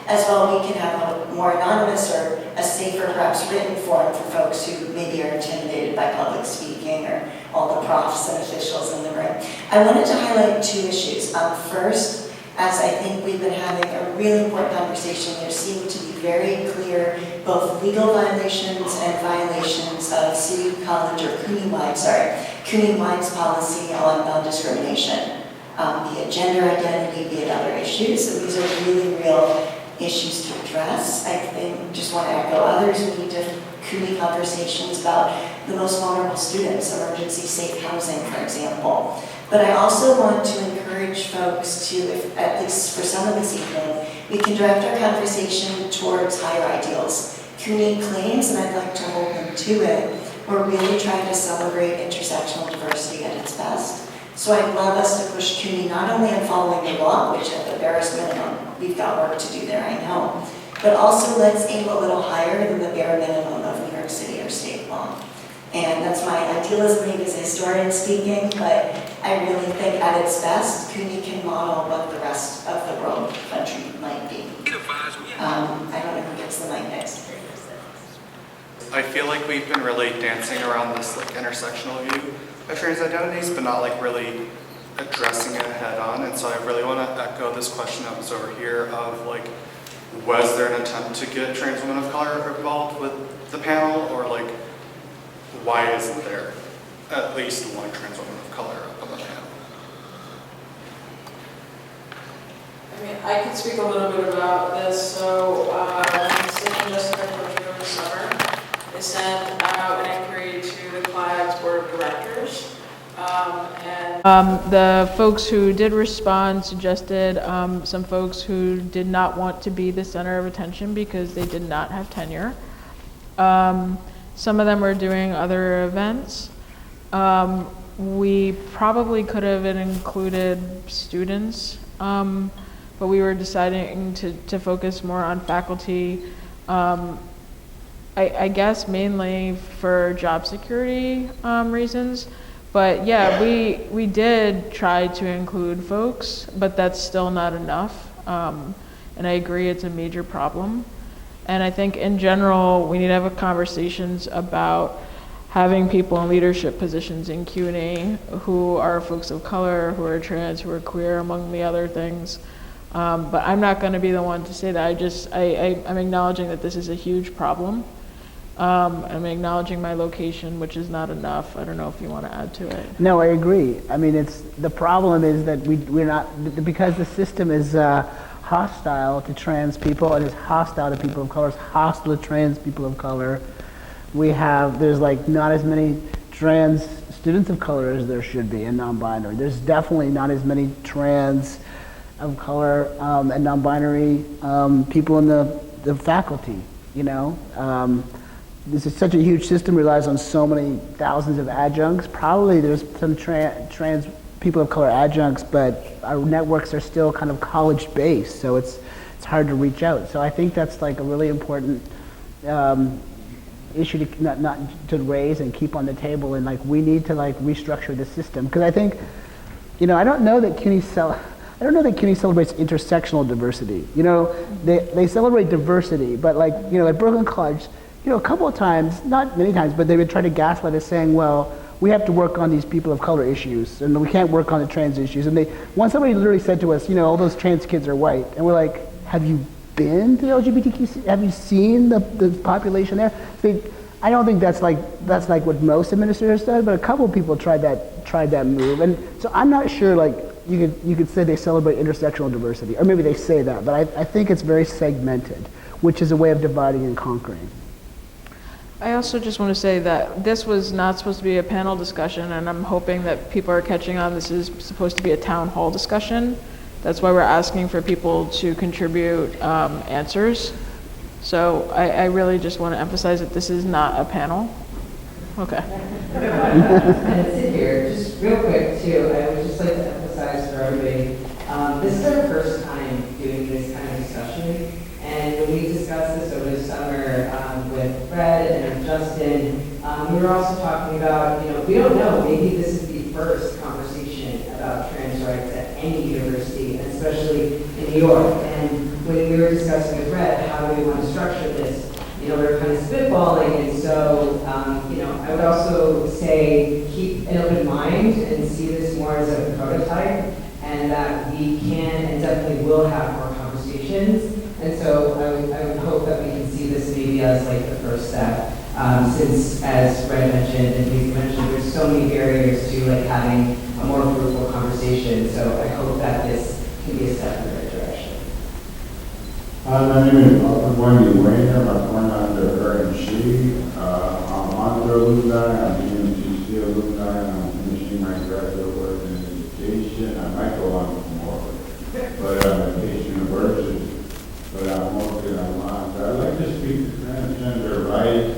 as well we can have a more anonymous or a safer, perhaps written form for folks who maybe are intimidated by public speaking or all the profs and officials in the room. I wanted to highlight 2 issues. First, as I think we've been having a really important conversation, there seem to be very clear both legal violations and violations of City College or CUNY-wide's policy on non-discrimination, be it gender identity, be it other issues. So these are really real issues to address. I think, just want to echo others, we need to CUNY conversations about the most vulnerable students, emergency safe housing, for example. But I also want to encourage folks to, if, at least for some of this evening, we can direct our conversation towards higher ideals. CUNY claims, and I'd like to hold them to it, we're really trying to celebrate intersectional diversity at its best. So I'd love us to push CUNY not only in following the law, which at the barest minimum, we've got work to do there, I know, but also let's aim a little higher than the bare minimum of New York City or state law. And that's my idealism, maybe as a historian speaking, but I really think at its best, CUNY can model what the rest of the world country might be. I don't know who gets the mic next. I feel like we've been really dancing around this like intersectional view of trans identities, but not like really addressing it head on. And so I really want to echo this question that was over here of like, was there an attempt to get trans women of color involved with the panel, or like, why isn't there at least one trans woman of color up on the panel? I mean, I can speak a little bit about this. So, St. Jessica over the summer, they sent out an inquiry to the CLAG's board of directors. The folks who did respond suggested some folks who did not want to be the center of attention because they did not have tenure. Some of them were doing other events. We probably could have included students, but we were deciding to focus more on faculty. I guess mainly for job security reasons. But yeah, we did try to include folks, but that's still not enough. And I agree it's a major problem. And I think in general, we need to have conversations about having people in leadership positions in CUNY who are folks of color, who are trans, who are queer, among the other things. But I'm not going to be the one to say that. I'm acknowledging that this is a huge problem. I'm acknowledging my location, which is not enough. I don't know if you want to add to it. No, I agree. I mean, the problem is that we're not, because the system is hostile to trans people, and is hostile to people of color, is hostile to trans people of color. There's like not as many trans students of color as there should be, and non-binary. There's definitely not as many trans of color and non-binary people in the faculty, you know. This is such a huge system, relies on so many thousands of adjuncts. Probably there's some trans people of color adjuncts, but our networks are still kind of college-based, so it's hard to reach out. So I think that's like a really important issue to not to raise and keep on the table, and like we need to like restructure the system, because I think, you know, I don't know that CUNY celebrates intersectional diversity. You know, they celebrate diversity, but like, you know, at Brooklyn College, you know, a couple of times, not many times, but they've been trying to gaslight us, saying, well, we have to work on these people of color issues, and we can't work on the trans issues. And once somebody literally said to us, you know, all those trans kids are white, and we're like, have you been to the LGBTQ? Have you seen the population there? I don't think that's like what most administrators said, but a couple of people tried that move, and so I'm not sure like you could say they celebrate intersectional diversity, or maybe they say that, but I think it's very segmented, which is a way of dividing and conquering. I also just want to say that this was not supposed to be a panel discussion, and I'm hoping that people are catching on. This is supposed to be a town hall discussion. That's why we're asking for people to contribute answers. So I really just want to emphasize that this is not a panel. Okay. And sit here, just real quick too, I would just like to emphasize for everybody, this is our first time doing this kind of discussion. And when we discussed this over the summer with Fred and Justin, we were also talking about, you know, we don't know, maybe this is the first conversation about trans rights at any university, and especially in New York. And when when we were discussing with Red, how do we want to structure this, we were kind of spitballing, and so, I would also say keep an open mind and see this more as a prototype, and that we can and definitely will have more conversations. And so I would hope that we can see this maybe as like the first step, since, as Red mentioned and Lisa mentioned, there's so many barriers to like having a more fruitful conversation. So I hope that this can be a step in the right direction. My name is Wendy Wayner. I'm born under her and she. I'm under alumni. I'm UNCC alumni. I'm finishing my graduate work in education. I might go on for more, but I'm at Case University. But I'm working online. So I'd like to speak to transgender rights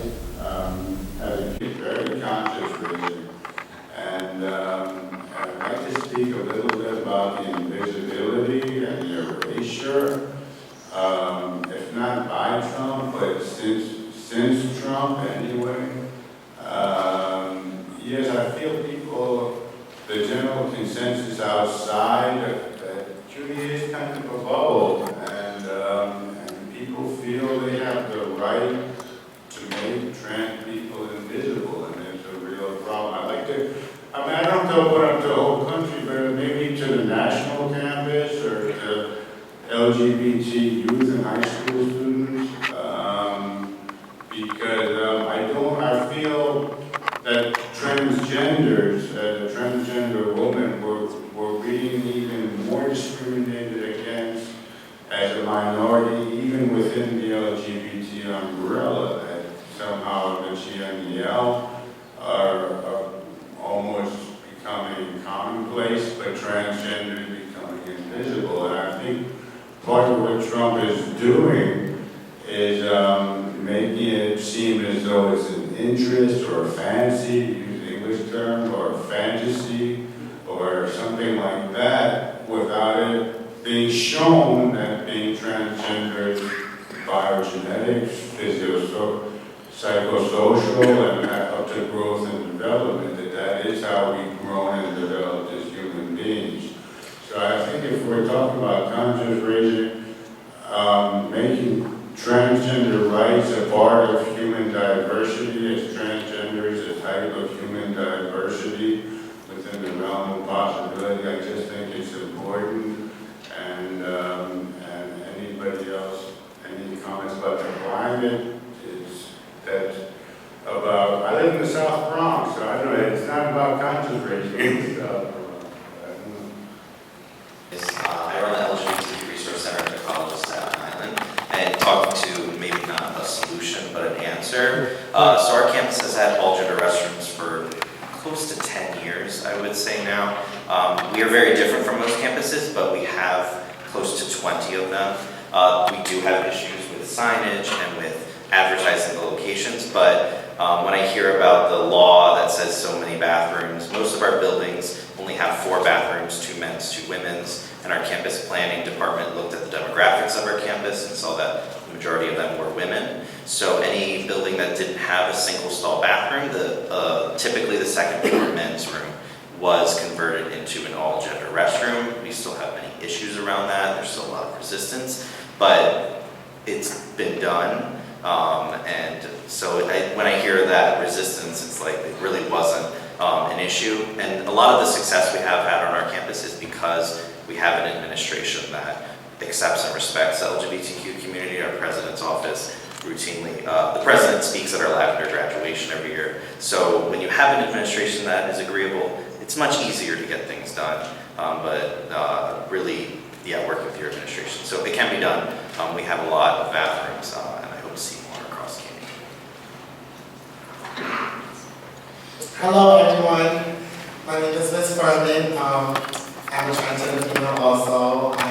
as a kid, very conscious reason. And I'd like to speak a little bit about the invisibility and the erasure. If not by Trump, but since Trump anyway. Yes, I feel people, the general consensus outside that CUNY is kind of a bubble, and people feel they have the right to make trans people invisible, and it's a real problem. I don't know what up to the whole country, but maybe to the national campus or to LGBT youth and high school students, because I feel that transgenders, as a transgender woman, were being even more discriminated against as a minority, even within the LGBT umbrella, that somehow the G and the L are almost becoming commonplace, but transgender is becoming invisible. And I think part of what Trump is doing is making it seem as though it's an interest or a fancy, use the English term, or a fantasy, or something like that, without it being shown that being transgender, biogenetics, psychosocial, and up to growth and development, that is how we've grown and developed as human beings. So I think if we're talking about conscious raising, making transgender rights a part of human diversity, as transgender is a type of human diversity within the realm of possibility, I just think it's important. And anybody else, any comments about the climate? I live in the South Bronx, so I don't know, it's not about conscious raising in the South Bronx. I run the LGBT Resource Center at the College of Staten Island, and talking to maybe not a solution, but an answer. So our campus has had all-gender restrooms for close to 10 years, I would say now. We are very different from most campuses, but we have close to 20 of them. We do have issues with signage and with advertising the locations, but when I hear about the law that says so many bathrooms, most of our buildings only have 4 bathrooms, 2 men's, 2 women's, and our campus planning department looked at the demographics of our campus and saw that the majority of them were women. So any building that didn't have a single stall bathroom, typically the second floor men's room was converted into an all-gender restroom. We still have many issues around that. There's still a lot of resistance, but it's been done. And so when I hear that resistance, it's like it really wasn't an issue. And a lot of the success we have had on our campus is because we have an administration that accepts and respects the LGBTQ community. Our president's office routinely, the president speaks at our lavender graduation every year. So when you have an administration that is agreeable, it's much easier to get things done. But really, yeah, work with your administration. So it can be done. We have a lot of bathrooms, and I hope to see more across CUNY. Hello, everyone. My name is Liz Furman. I'm a transgender female also. I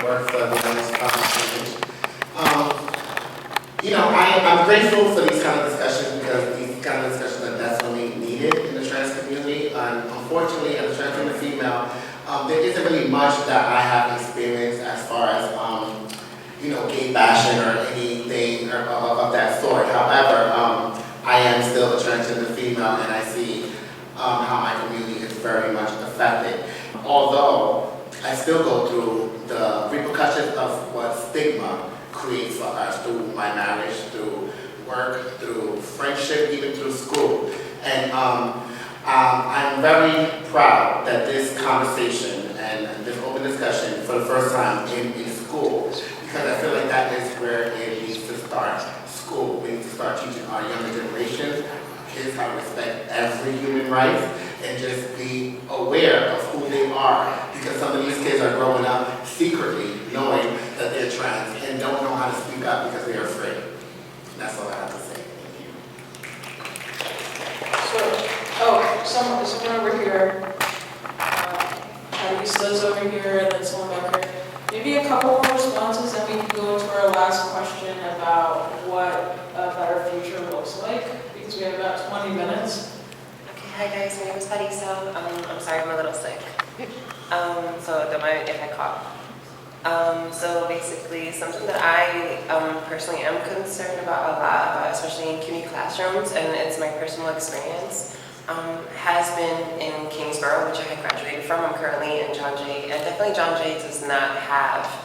work for the Women's College. I'm grateful for these kind of discussions because these kind of discussions are definitely needed in the trans community. And unfortunately, as a transgender female, there isn't really much that I have experienced as far as, gay bashing or anything of that sort. However, I am still a transgender female and I see how my community is very much affected. Although I still go through the repercussions of what stigma creates for us through my marriage, through work, through friendship, even through school. And I'm very proud that this conversation and this open discussion for the first time in school, because I feel like that is where it needs to start. School, we need to start teaching our younger generation, kids, how to respect every human right and just be aware of who they are, because some of these kids are growing up secretly knowing that they're trans and don't know how to speak up because they're afraid. And that's all I have to say. So, someone over here, Liz over here, and then someone back here. Maybe a couple more responses, and we can go into our last question about what a better future looks like, because we have about 20 minutes. Okay, hi guys, my name is Parisa. I'm sorry, I'm a little sick. So don't mind if I cough. So basically, something that I personally am concerned about a lot, especially in CUNY classrooms, and it's my personal experience, has been in Kingsborough, which I had graduated from. I'm currently in John Jay, and definitely John Jay does not have,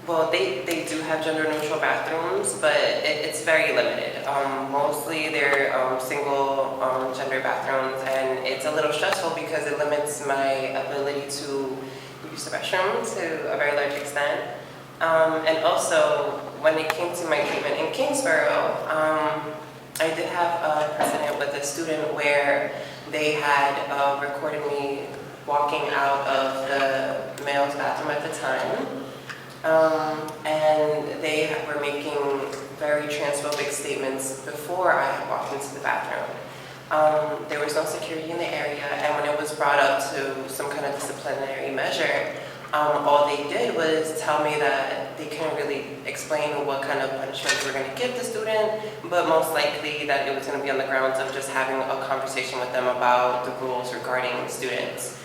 well, they do have gender neutral bathrooms, but it's very limited. Mostly they're single gender bathrooms, and it's a little stressful because it limits my ability to use the restroom to a very large extent. And also, when it came to my treatment in Kingsborough, I did have a precedent with a student where they had recorded me walking out of the male's bathroom at the time. And they were making very transphobic statements before I had walked into the bathroom. There was no security in the area, and when it was brought up to some kind of disciplinary measure, all they did was tell me that they couldn't really explain what kind of punishment they were going to give the student, but most likely that it was going to be on the grounds of just having a conversation with them about the rules regarding students.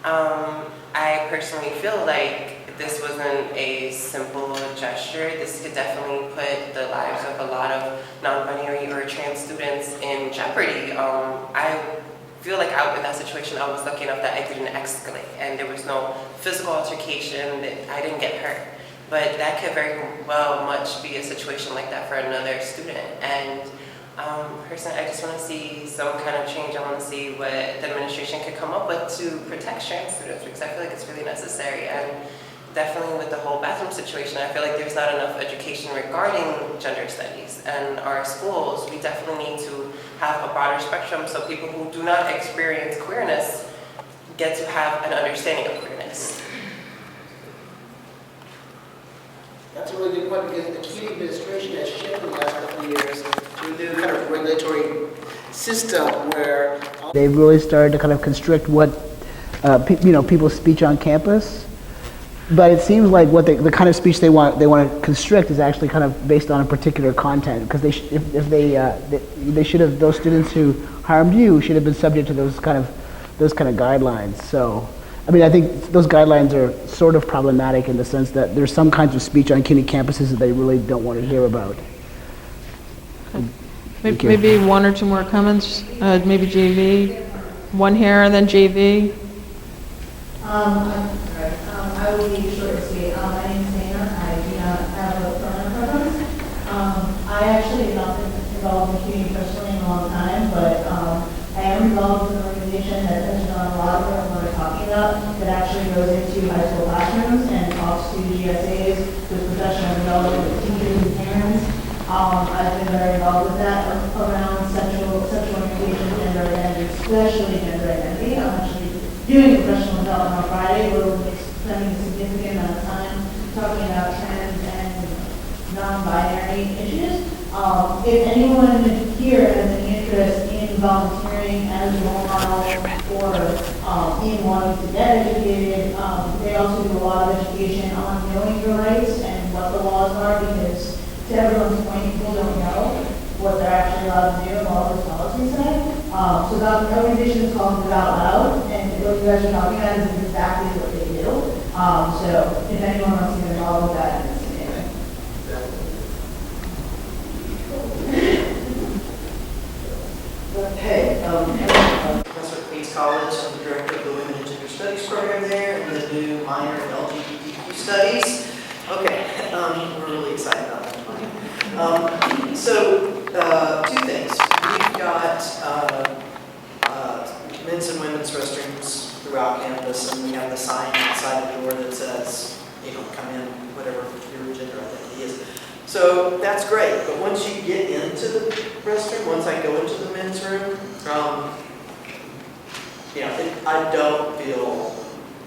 I personally feel like this wasn't a simple gesture. This could definitely put the lives of a lot of non-binary or trans students in jeopardy. I feel like in that situation, I was lucky enough that I didn't escalate and there was no physical altercation, that I didn't get hurt. But that could very well much be a situation like that for another student. And personally, I just want to see some kind of change. I want to see what the administration could come up with to protect trans students, because I feel like it's really necessary. And definitely with the whole bathroom situation, I feel like there's not enough education regarding gender studies. And our schools, we definitely need to have a broader spectrum so people who do not experience queerness get to have an understanding of queerness. That's a really good point, because the CUNY administration has shifted in the last couple of years to a new kind of regulatory system where they've really started to kind of constrict what people's speech on campus. But it seems like what the kind of speech they want to constrict is actually kind of based on a particular content, because they should have, those students who harmed you should have been subject to those kind of guidelines. So, I mean, I think those guidelines are sort of problematic in the sense that there's some kinds of speech on CUNY campuses that they really don't want to hear about. Maybe one or two more comments. Maybe JV. One here and then JV. I will be short and sweet. My name is Dana. I do not have a pronoun preference. I actually have not been involved in CUNY personally in a long time, but I am involved with an organization that touches on a lot of what we're talking about, that actually goes into high school classrooms and talks to GSAs, with professional development, with teachers and parents. I've been very involved with that around sexual orientation, gender identity, especially gender identity. I'm actually doing professional development on Friday, where we'll be spending a significant amount of time talking about trans and non-binary issues. If anyone here has any interest in volunteering as a role model or in wanting to get educated, they also do a lot of education on knowing your rights and what the laws are, because to everyone's point, people don't know what they're actually allowed to do and what those policies say. So the organization is called It Out Loud, and what you guys are talking about is exactly what they do. So if anyone wants to get involved with that, it's Hey, Professor at Queens College, I'm the director of the Women and Gender Studies program there, and the new minor in LGBTQ studies. Okay, we're really excited about that. Two things. We've got men's and women's restrooms throughout campus, and we have the sign outside the door that says, come in, whatever your gender identity is. So that's great, but once you get into the restroom, once I go into the men's room, I don't feel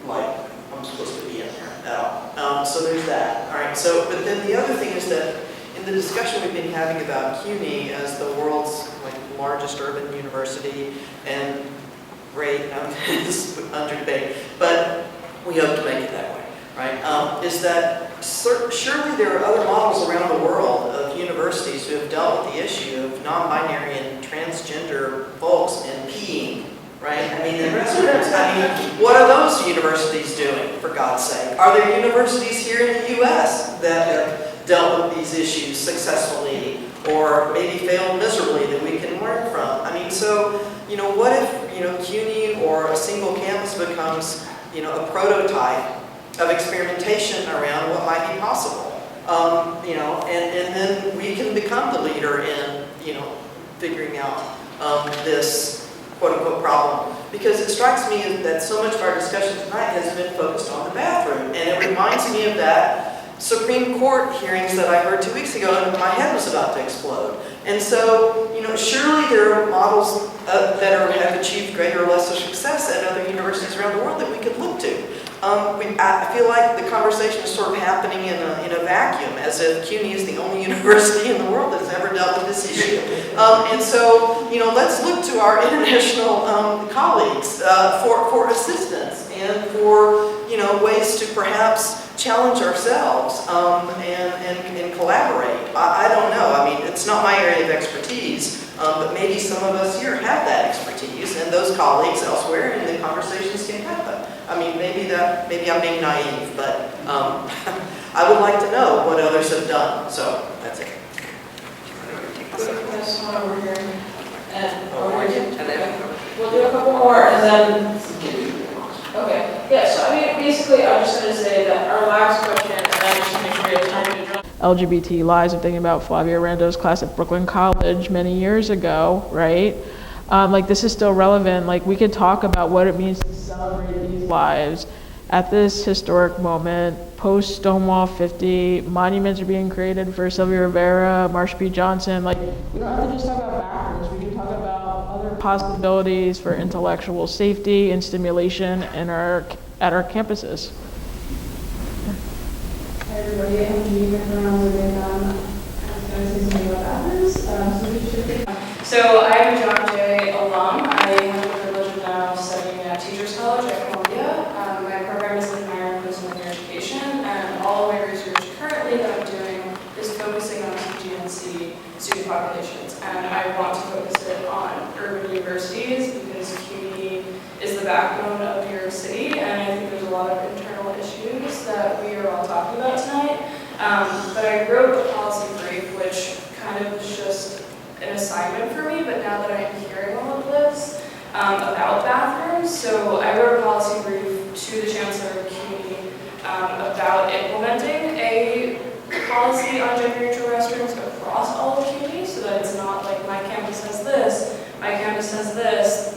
like I'm supposed to be in there at all. So there's that. All right. But then the other thing is that in the discussion we've been having about CUNY as the world's largest urban university, and great, it's under debate, but we hope to make it that way, right? Is that surely there are other models around the world of universities who have dealt with the issue of non-binary and transgender folks and peeing, right? In restrooms. What are those universities doing, for God's sake? Are there universities here in the U.S. that have dealt with these issues successfully, or maybe failed miserably, that we can learn from? What if, CUNY or a single campus becomes, a prototype of experimentation around what might be possible? And then we can become the leader in, figuring out this quote-unquote problem. Because it strikes me that so much of our discussion tonight has been focused on the bathroom. And it reminds me of that Supreme Court hearings that I heard 2 weeks ago, and my head was about to explode. And so, surely there are models that have achieved greater or lesser success at other universities around the world that we could look to. I feel like the conversation is sort of happening in a vacuum, as if CUNY is the only university in the world that's ever dealt with this issue. And so, let's look to our international colleagues for assistance and for, ways to perhaps challenge ourselves and collaborate. I don't know. It's not my area of expertise, but maybe some of us here have that expertise, and those colleagues elsewhere, and the conversations can happen. Maybe I'm being naive, but I would like to know what others have done. So that's it. This one over here, and over here. We'll do a couple more, and then. Okay. Yeah. So basically, I'm just going to say that our last question, and I just make sure we have time to address LGBT lives. I'm thinking about Flavia Rando's class at Brooklyn College many years ago, right? This is still relevant. We could talk about what it means to celebrate these lives at this historic moment, post Stonewall 50. Monuments are being created for Sylvia Rivera, Marsha P. Johnson. We don't have to just talk about bathrooms. We can talk about other possibilities for intellectual safety and stimulation at our campuses. Hi everybody, I'm Judy McDonald with I was going to say something about bathrooms. So I'm a John Jay alum. I have the privilege of now studying at Teachers College at Columbia. My program is in higher and post-secondary education, and all of my research currently that I'm doing is focusing on TGNC student populations. And I want to focus it on urban universities because CUNY is the backbone of New York City, and I think there's a lot of internal issues that we are all talking about tonight. But I wrote a policy brief, which kind of was just an assignment for me, but now that I'm hearing all of this about bathrooms, so I wrote a policy brief to the Chancellor of CUNY about implementing a policy on gender-neutral restrooms across all of CUNY, so that it's not like my campus has this, my campus has this,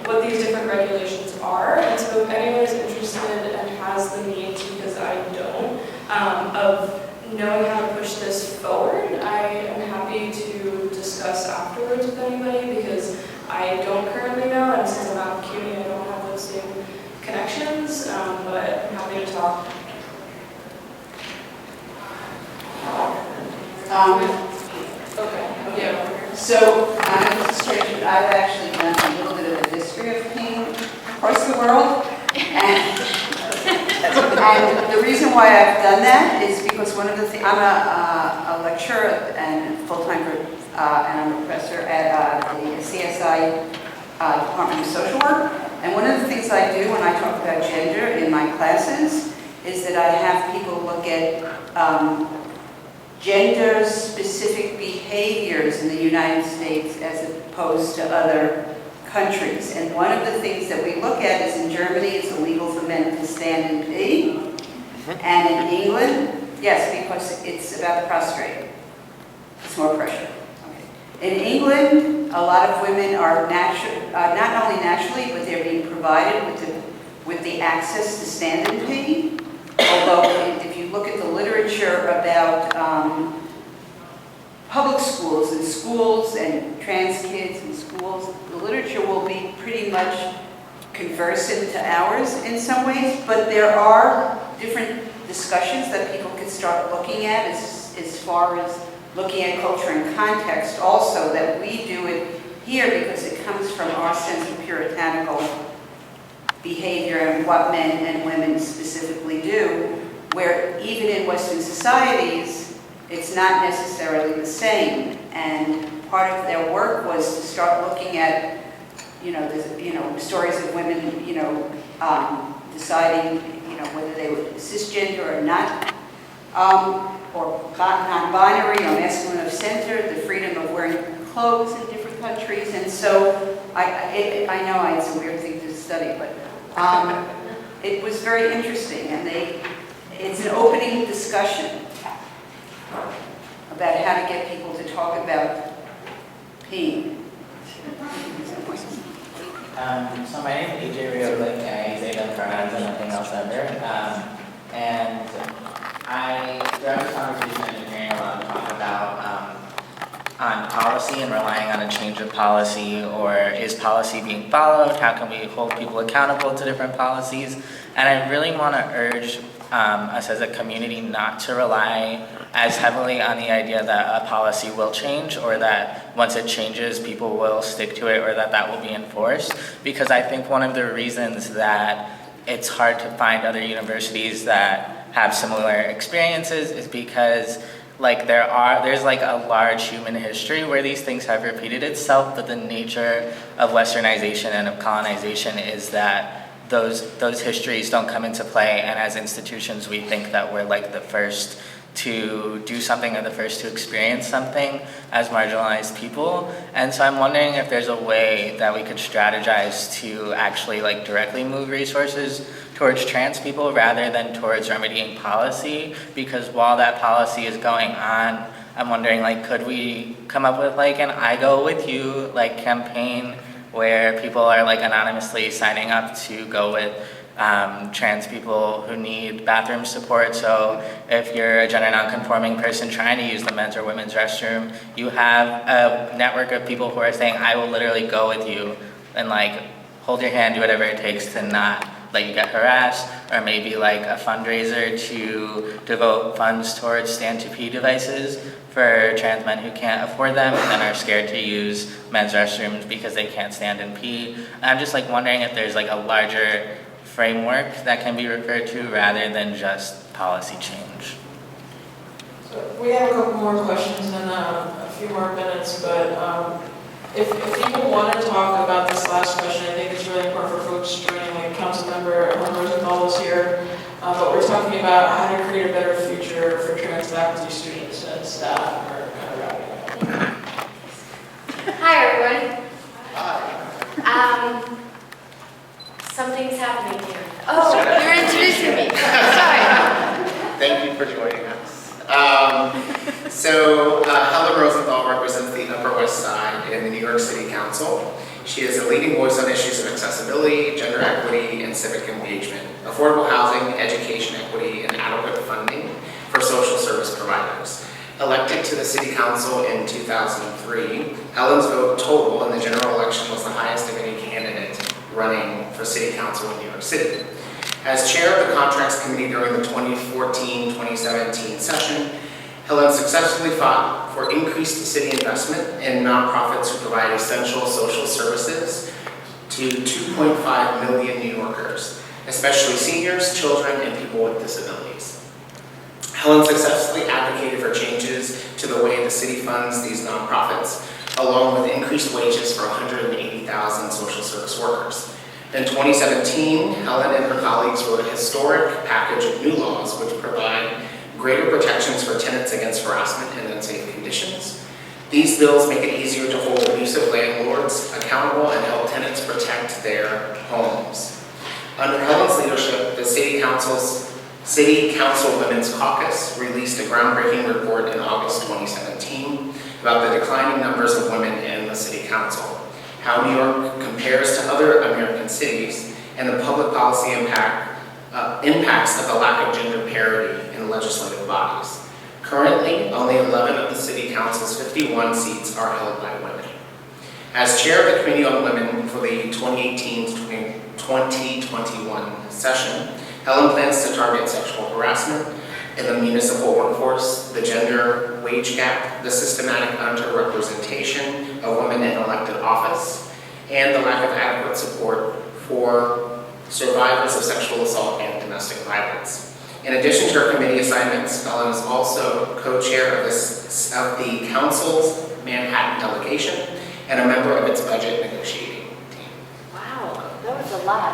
what these different regulations are. And so if anyone is interested and has the needs, because I don't, of knowing how to push this forward, I am happy to discuss afterwards with anybody, because I don't currently know, and since I'm out of CUNY, I don't have those same connections, but I'm happy to talk. Okay. Yeah. So I'm just strange. I've actually done a little bit of a history of pain across the world, and the reason why I've done that is because one of the things, I'm a lecturer and full-time, and I'm a professor at the CSI Department of Social Work, and one of the things I do when I talk about gender in my classes is that I have people look at gender-specific behaviors in the United States as opposed to other countries. And one of the things that we look at is in Germany, it's illegal for men to stand and pee. And in England, yes, because it's about the prostrate. It's more pressure. Okay. In England, a lot of women are not only naturally, but they're being provided with the access to stand-in pain. Although, if you look at the literature about public schools and trans kids in schools, the literature will be pretty much conversant to ours in some ways, but there are different discussions that people can start looking at as far as looking at culture and context also, that we do it here because it comes from our sense of puritanical behavior and what men and women specifically do, where even in Western societies, it's not necessarily the same. And part of their work was to start looking at, stories of women, deciding, whether they were cisgender or not, or non-binary or masculine of center, the freedom of wearing clothes in different countries. And so I know it's a weird thing to study, but it was very interesting, and it's an opening discussion about how to get people to talk about pain. So my name is AJ Rioblick, and I use they, them pronouns and nothing else ever. And throughout this conversation, I've been hearing a lot of talk about on policy and relying on a change of policy, or is policy being followed? How can we hold people accountable to different policies? And I really want to urge us as a community not to rely as heavily on the idea that a policy will change, or that once it changes, people will stick to it, or that will be enforced. Because I think one of the reasons that it's hard to find other universities that have similar experiences is because there's like a large human history where these things have repeated itself, but the nature of westernization and of colonization is that those histories don't come into play, and as institutions we think that we're like the first to do something or the first to experience something as marginalized people. And so I'm wondering if there's a way that we could strategize to actually directly move resources towards trans people rather than towards remedying policy, because while that policy is going on, I'm wondering could we come up with an I Go With You campaign where people are anonymously signing up to go with trans people who need bathroom support. So if you're a gender nonconforming person trying to use the men's or women's restroom, you have a network of people who are saying, I will literally go with you and hold your hand, do whatever it takes to not let you get harassed, or maybe a fundraiser to devote funds towards stand-to-pee devices for trans men who can't afford them and then are scared to use men's restrooms because they can't stand and pee. And I'm just wondering if there's a larger framework that can be referred to rather than just policy change. So we have a couple more questions and a few more minutes, but if people want to talk about this last question, I think it's really important for folks joining, Council Member Rosenthal is here, but we're talking about how to create a better future for trans faculty, students, and staff. We're kind of wrapping up. Hi, everyone. Hi. Something's happening here. Oh, you're introducing me. Sorry. Thank you for joining us. Helen Rosenthal represents the Upper West Side in the New York City Council. She is a leading voice on issues of accessibility, gender equity, and civic engagement, affordable housing, education equity, and adequate funding for social service providers. Elected to the City Council in 2003, Helen's vote total in the general election was the highest of any candidate running for City Council in New York City. As chair of the Contracts Committee during the 2014-2017 session, Helen successfully fought for increased city investment in nonprofits who provide essential social services to 2.5 million New Yorkers, especially seniors, children, and people with disabilities. Helen successfully advocated for changes to the way the city funds these nonprofits, along with increased wages for 180,000 social service workers. In 2017, Helen and her colleagues wrote a historic package of new laws which provide greater protections for tenants against harassment and unsafe conditions. These bills make it easier to hold abusive landlords accountable and help tenants protect their homes. Under Helen's leadership, the City Council's City Council Women's Caucus released a groundbreaking report in August 2017 about the declining numbers of women in the City Council, how New York compares to other American cities, and the public policy impacts of the lack of gender parity in legislative bodies. Currently, only 11 of the City Council's 51 seats are held by women. As chair of the Committee on Women for the 2018-2021 session, Helen plans to target sexual harassment in the municipal workforce, the gender wage gap, the systematic underrepresentation of women in elected office, and the lack of adequate support for survivors of sexual assault and domestic violence. In addition to her committee assignments, Helen is also co-chair of the Council's Manhattan delegation and a member of its budget negotiating team. Wow, that was a lot.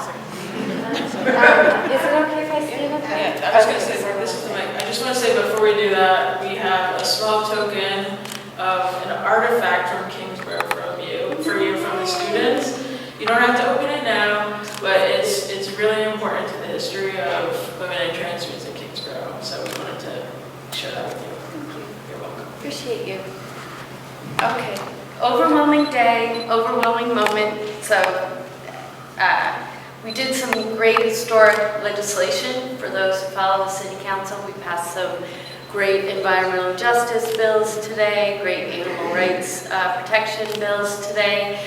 Is it okay if I stand up? Yeah, I was going to say, this is the mic. I just want to say before we do that, we have a small token of an artifact from Kingsborough for you from the students. You don't have to open it now, but it's really important to the history of women and trans students in Kingsborough. So we wanted to share that with you. Thank you. You're welcome. Appreciate you. Okay, overwhelming day, overwhelming moment. So we did some great historic legislation. For those who follow the City Council, we passed some great environmental justice bills today, great animal rights protection bills today.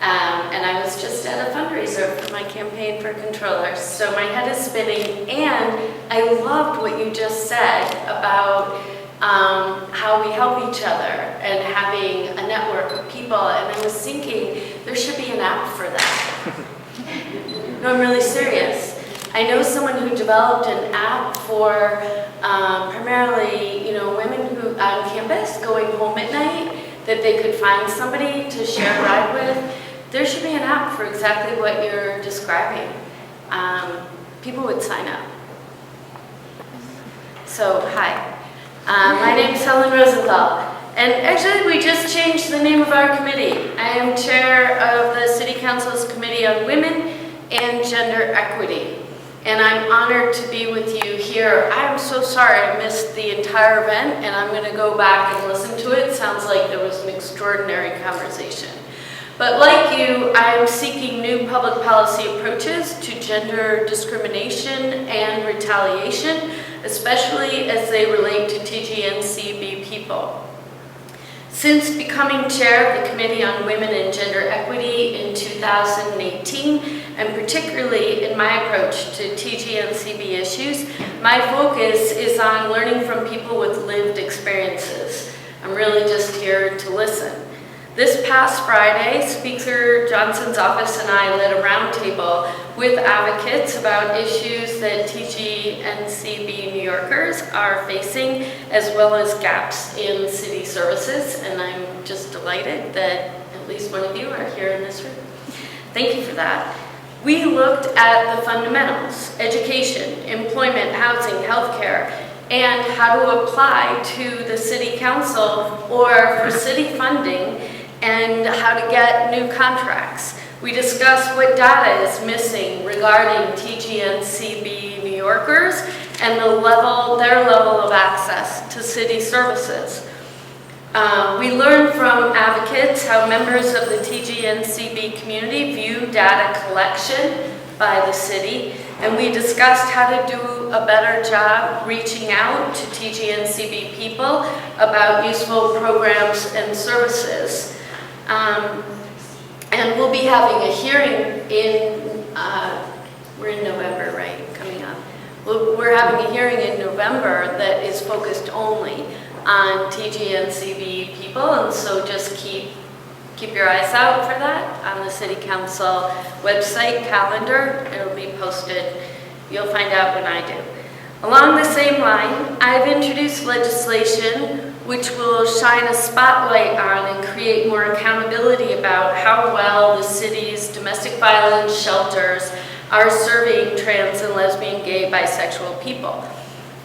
And I was just at a fundraiser for my campaign for controller. So my head is spinning, and I loved what you just said about how we help each other and having a network of people. And I was thinking there should be an app for that. No, I'm really serious. I know someone who developed an app for primarily, women who on campus going home at night, that they could find somebody to share a ride with. There should be an app for exactly what you're describing. People would sign up. So, hi. My name is Helen Rosenthal. And actually, we just changed the name of our committee. I am chair of the City Council's Committee on Women and Gender Equity. And I'm honored to be with you here. I'm so sorry I missed the entire event, and I'm going to go back and listen to it. Sounds like there was an extraordinary conversation. But like you, I am seeking new public policy approaches to gender discrimination and retaliation, especially as they relate to TGNCB people. Since becoming chair of the Committee on Women and Gender Equity in 2018, and particularly in my approach to TGNCB issues, my focus is on learning from people with lived experiences. I'm really just here to listen. This past Friday, Speaker Johnson's office and I led a roundtable with advocates about issues that TGNCB New Yorkers are facing, as well as gaps in city services, and I'm just delighted that at least one of you are here in this room. Thank you for that. We looked at the fundamentals: education, employment, housing, healthcare, and how to apply to the City Council or for city funding, and how to get new contracts. We discussed what data is missing regarding TGNCB New Yorkers and their level of access to city services. We learned from advocates how members of the TGNCB community view data collection by the city, and we discussed how to do a better job reaching out to TGNCB people about useful programs and services. And we'll be having a hearing we're in November, right, coming up. We're having a hearing in November that is focused only on TGNCB people, and so just keep your eyes out for that on the City Council website calendar. It'll be posted. You'll find out when I do. Along the same line, I've introduced legislation which will shine a spotlight on and create more accountability about how well the city's domestic violence shelters are serving trans and lesbian, gay, bisexual people.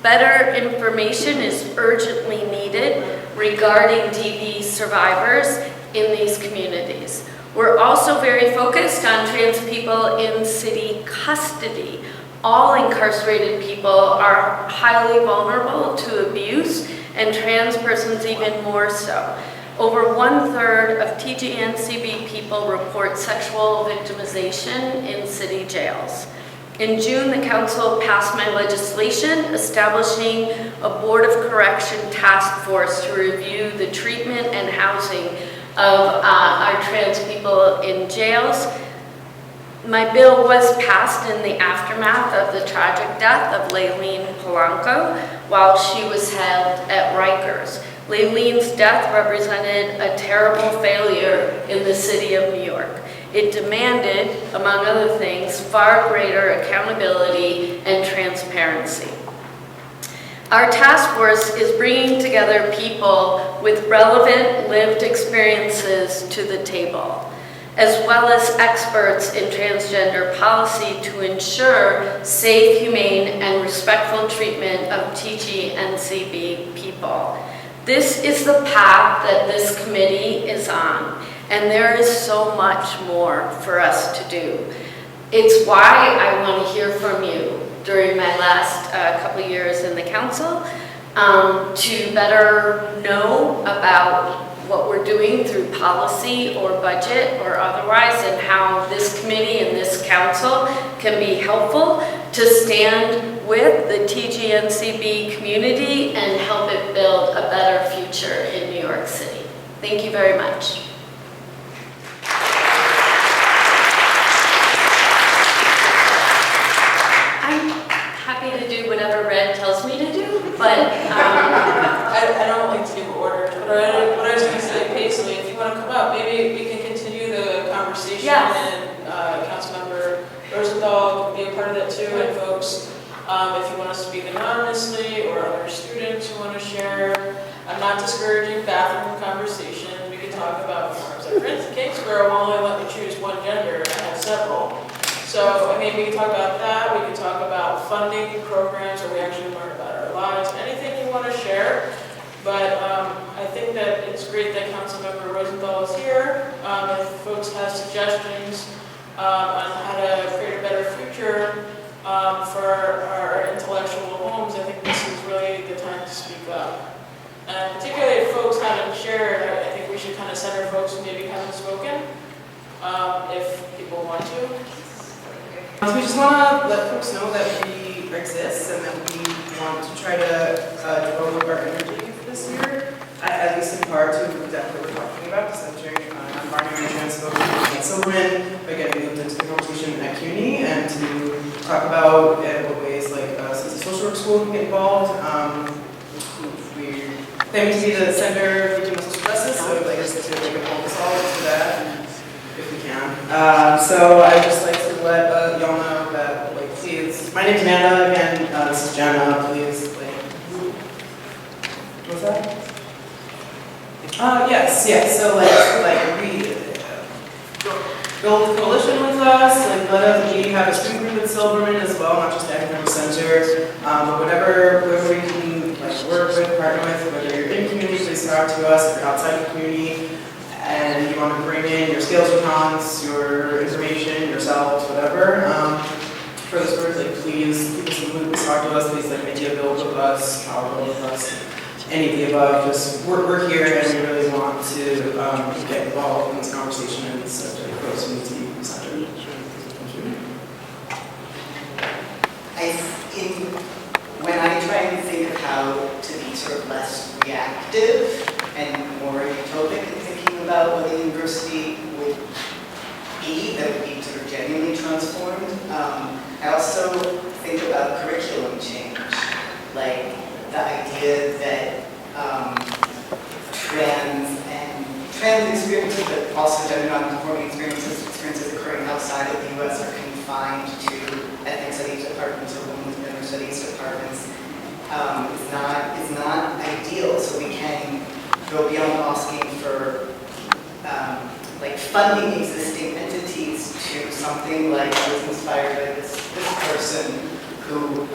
Better information is urgently needed regarding DV survivors in these communities. We're also very focused on trans people in city custody. All incarcerated people are highly vulnerable to abuse, and trans persons even more so. Over 1/3 of TGNCB people report sexual victimization in city jails. In June, the council passed my legislation establishing a Board of Correction task force to review the treatment and housing of our trans people in jails. My bill was passed in the aftermath of the tragic death of Layleen Polanco while she was held at Rikers. Layleen's death represented a terrible failure in the city of New York. It demanded, among other things, far greater accountability and transparency. Our task force is bringing together people with relevant lived experiences to the table, as well as experts in transgender policy to ensure safe, humane, and respectful treatment of TGNCB people. This is the path that this committee is on, and there is so much more for us to do. It's why I want to hear from you during my last couple years in the council, to better know about what we're doing through policy or budget or otherwise, and how this committee and this council can be helpful to stand with the TGNCB community and help it build a better future in New York City. Thank you very much. I'm happy to do whatever Red tells me to do, but I don't like to do order, but what I was going to say, Paisley, if you want to come up, maybe we can continue the conversation. Yes. And Councilmember Rosenthal can be a part of that too, and folks, if you want to speak anonymously or other students who want to share. I'm not discouraging bathroom conversations. We can talk about forms. Like, for instance, Kingsborough will only let me choose one gender, and I have several. So, I mean, we can talk about that. We can talk about funding programs where we actually learn about our lives. Anything you want to share. But I think that it's great that Councilmember Rosenthal is here. If folks have suggestions on how to create a better future for our intellectual homes, I think this is really the time to speak up. And particularly if folks haven't shared, I think we should kind of center folks who maybe haven't spoken, if people want to. So we just want to let folks know that we exist and that we want to try to devote our energy this year, at least in part to exactly what we're talking about, centering on non-binary trans folks and civil women, by getting moved into the conversation at CUNY, and to talk about what ways like since the social work school can get involved. We're claiming to be the Center for Human Social Justice, so I'd like us to involve us all into that if we can. So I'd just like to let y'all know that, like, please, my name's Amanda again, this is Jenna, please, like, what's that? Yes, so like we build a coalition with us, like let us, we have a student group at Silverman as well, not just the academic center, but whatever we can like work with, partner with, whether you're in community, please talk to us, if you're outside the community, and you want to bring in your skills recons, your information, yourselves, whatever, for this work, like please keep us in the loop, talk to us, please like idea build with us, power build with us, any of the above. Just we're here and we really want to get involved in this conversation and this subject of proximity centered. When I try and think of how to be sort of less reactive and more utopic in thinking about what a university would be that would be sort of genuinely transformed, I also think about curriculum change, like the idea that trans experiences, but also gender non-conforming experiences occurring outside of the U.S. are confined to ethnic studies departments or women's gender studies departments is not ideal. So we can go beyond asking for like funding existing entities to something like I was inspired by this person who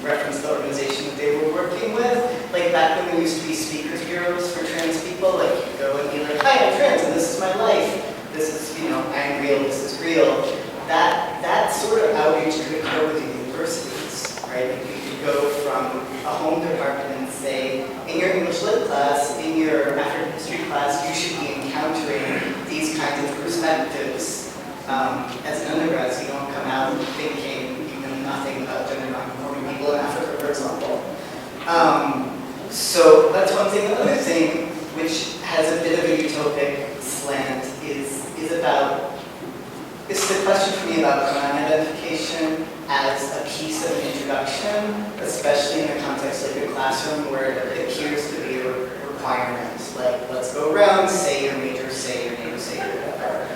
referenced the organization that they were working with. Like back when there used to be speakers bureaus for trans people, like you go and be like, hi, I'm trans and this is my life. This is, I'm real, this is real. That sort of outreach could occur with the university. encountering these kinds of perspectives as an undergrad, so you don't come out thinking you know nothing about gender nonconforming people in Africa, for example. So that's one thing. The other thing, which has a bit of a utopic slant, is about, it's the question for me about pronoun identification as a piece of introduction, especially in a context like a classroom where it appears to be a requirement. Like, let's go around, say your major, say your name, say your whatever.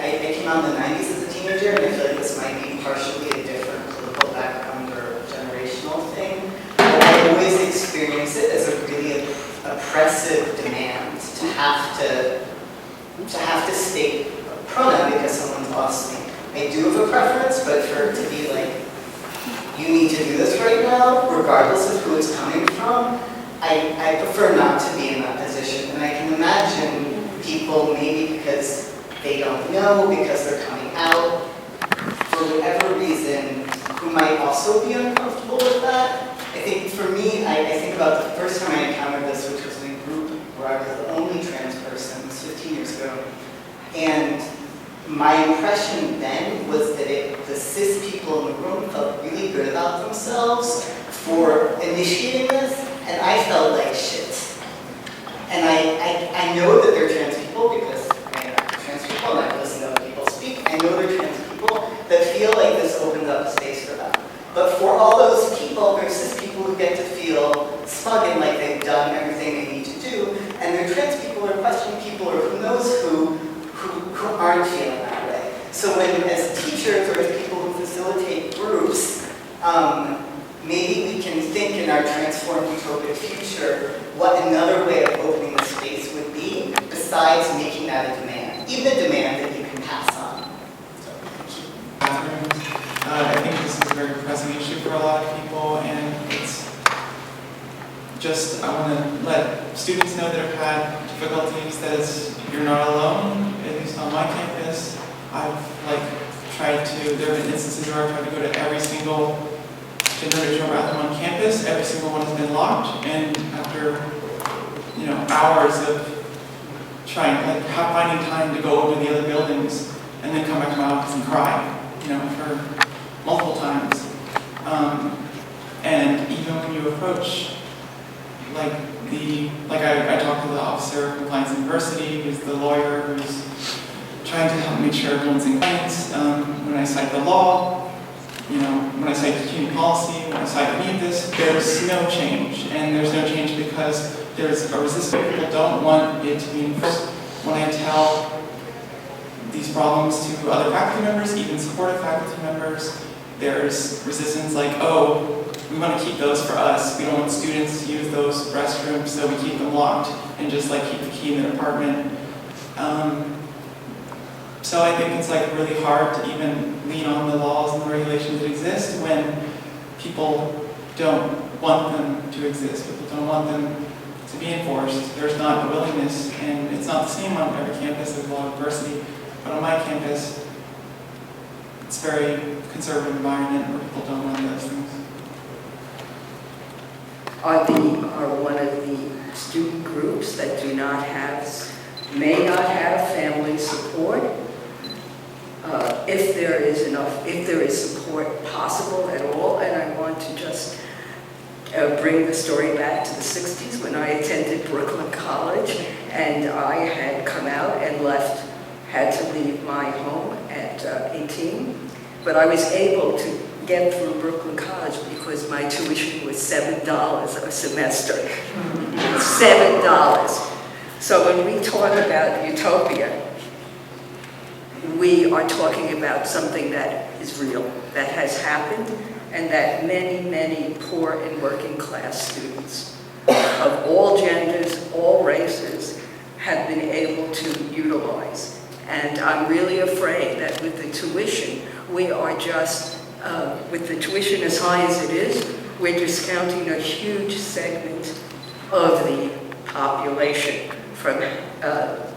I came out in the 90s as a teenager, and I feel like this might be partially a different political background or generational thing. But I always experience it as a really oppressive demand to have to state a pronoun because someone's bossing me. I do have a preference, but for it to be like, you need to do this right now, regardless of who it's coming from, I prefer not to be in that position. And I can imagine people, maybe because they don't know, because they're coming out, for whatever reason, who might also be uncomfortable with that. I think for me, I think about the first time I encountered this, which was in a group where I was the only trans person, 15 years ago. And my impression then was that the cis people in the room felt really good about themselves for initiating this, and I felt like shit. And I know that they're trans people because trans people, and I listen to other people speak, I know they're trans people that feel like this opens up a space for them. But for all those people, there's cis people who get to feel smug and like they've done everything they need to do, and they're trans people or questioning people or who knows who aren't feeling that way. So when, as teachers or as people who facilitate groups, maybe we can think in our transformed utopic future what another way of opening the space would be besides making that a demand, even a demand that you can pass on. So, thank you. I think this is a very pressing issue for a lot of people, and it's just, I want to let students know that have had difficulties that you're not alone, at least on my campus. I've tried to, there have been instances where I've tried to go to every single gender neutral bathroom on campus. Every single one has been locked, and after hours of trying, finding time to go over to the other buildings and then come back to my office and cry, for multiple times. And even when you approach, I talked to the officer of compliance and diversity, who's the lawyer who's trying to help make sure everyone's in compliance. When I cite the law, when I cite the CUNY policy, when I cite any of this, there's no change. And there's no change because there's a resistance. People don't want it to be enforced. When I tell these problems to other faculty members, even supportive faculty members, there's resistance like, oh, we want to keep those for us. We don't want students to use those restrooms, so we keep them locked and just keep the key in their apartment. So I think it's really hard to even lean on the laws and the regulations that exist when people don't want them to exist. People don't want them to be enforced. There's not a willingness, and it's not the same on every campus. There's a lot of diversity, but on my campus, it's a very conservative environment where people don't want those things. Are one of the student groups that may not have family support, if there is support possible at all. And I want to just bring the story back to the 60s when I attended Brooklyn College, and I had come out and had to leave my home at 18, but I was able to get through Brooklyn College because my tuition was $7 a semester. $7. So when we talk about utopia, we are talking about something that is real, that has happened, and that many, many poor and working class students of all genders, all races, have been able to utilize. And I'm really afraid that with the tuition, we are just, with the tuition as high as it is, we're discounting a huge segment of the population from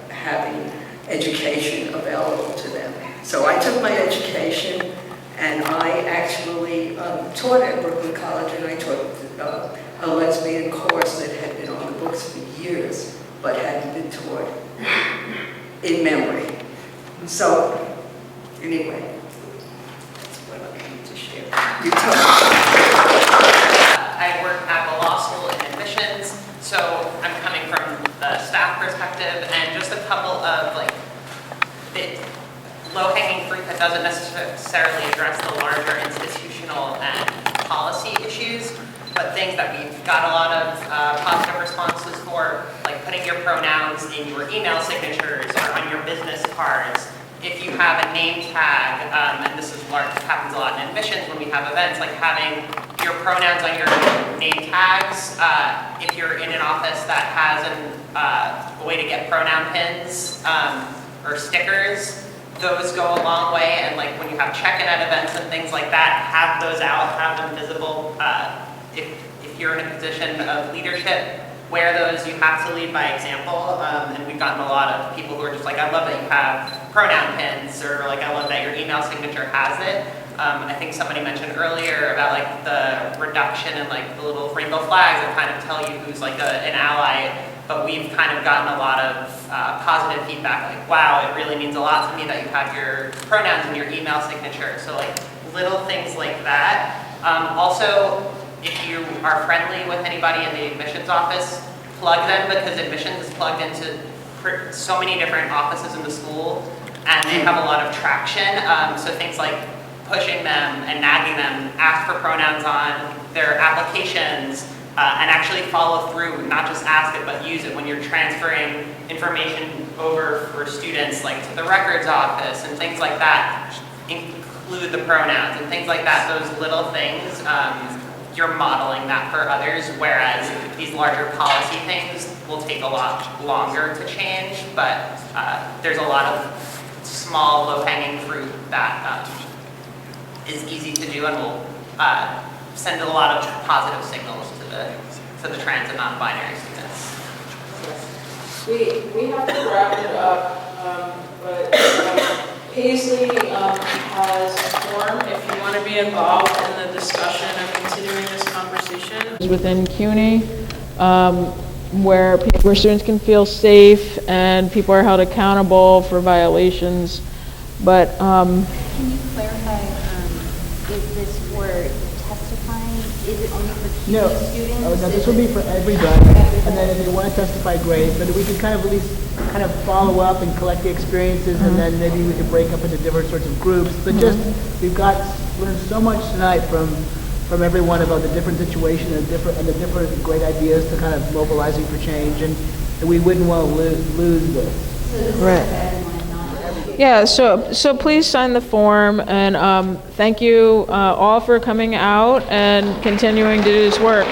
having education available to them. So I took my education, and I actually taught at Brooklyn College, and I taught a lesbian course that had been on the books but hadn't been taught in memory. So, anyway, that's what I need to share. You tell me. I work at the law school in admissions, so I'm coming from the staff perspective, and just a couple of the low-hanging fruit that doesn't necessarily address the larger institutional and policy issues, but things that we've got a lot of positive responses for, like putting your pronouns in your email signatures or on your business cards. If you have a name tag, and this is happens a lot in admissions when we have events, like having your pronouns on your name tags. If you're in an office that has a way to get pronoun pins or stickers, those go a long way. And like when you have check-in at events and things like that, have those out, have them visible. If you're in a position of leadership, wear those. You have to lead by example. And we've gotten a lot of people who are just like, I love that you have pronoun pins, or like, I love that your email signature has it. I think somebody mentioned earlier about like the reduction in like the little rainbow flags that kind of tell you who's like an ally, but we've kind of gotten a lot of positive feedback, like, wow, it really means a lot to me that you have your pronouns in your email signature. So like little things like that. Also, if you are friendly with anybody in the admissions office, plug them, because admissions is plugged into so many different offices in the school, and they have a lot of traction. So things like pushing them and nagging them, ask for pronouns on their applications, and actually follow through, not just ask it, but use it when you're transferring information over for students, like to the records office and things like that. Include the pronouns and things like that, those little things. You're modeling that for others, whereas these larger policy things will take a lot longer to change, but there's a lot of small, low-hanging fruit that is easy to do and will send a lot of positive signals to the trans and non-binary students. We have to wrap it up, but Paisley has a forum if you want to be involved in the discussion of continuing this conversation. Within CUNY, where students can feel safe and people are held accountable for violations. But can you clarify, is this for testifying? Is it only for CUNY students? No, this will be for everybody. And then if they want to testify, great. But we can kind of at least follow up and collect the experiences, and then maybe we can break up into different sorts of groups. But just, we've learned so much tonight from everyone about the different situation and the different great ideas to kind of mobilizing for change, and we wouldn't want to lose this. Right. Yeah, so please sign the form, and thank you all for coming out and continuing to do this work.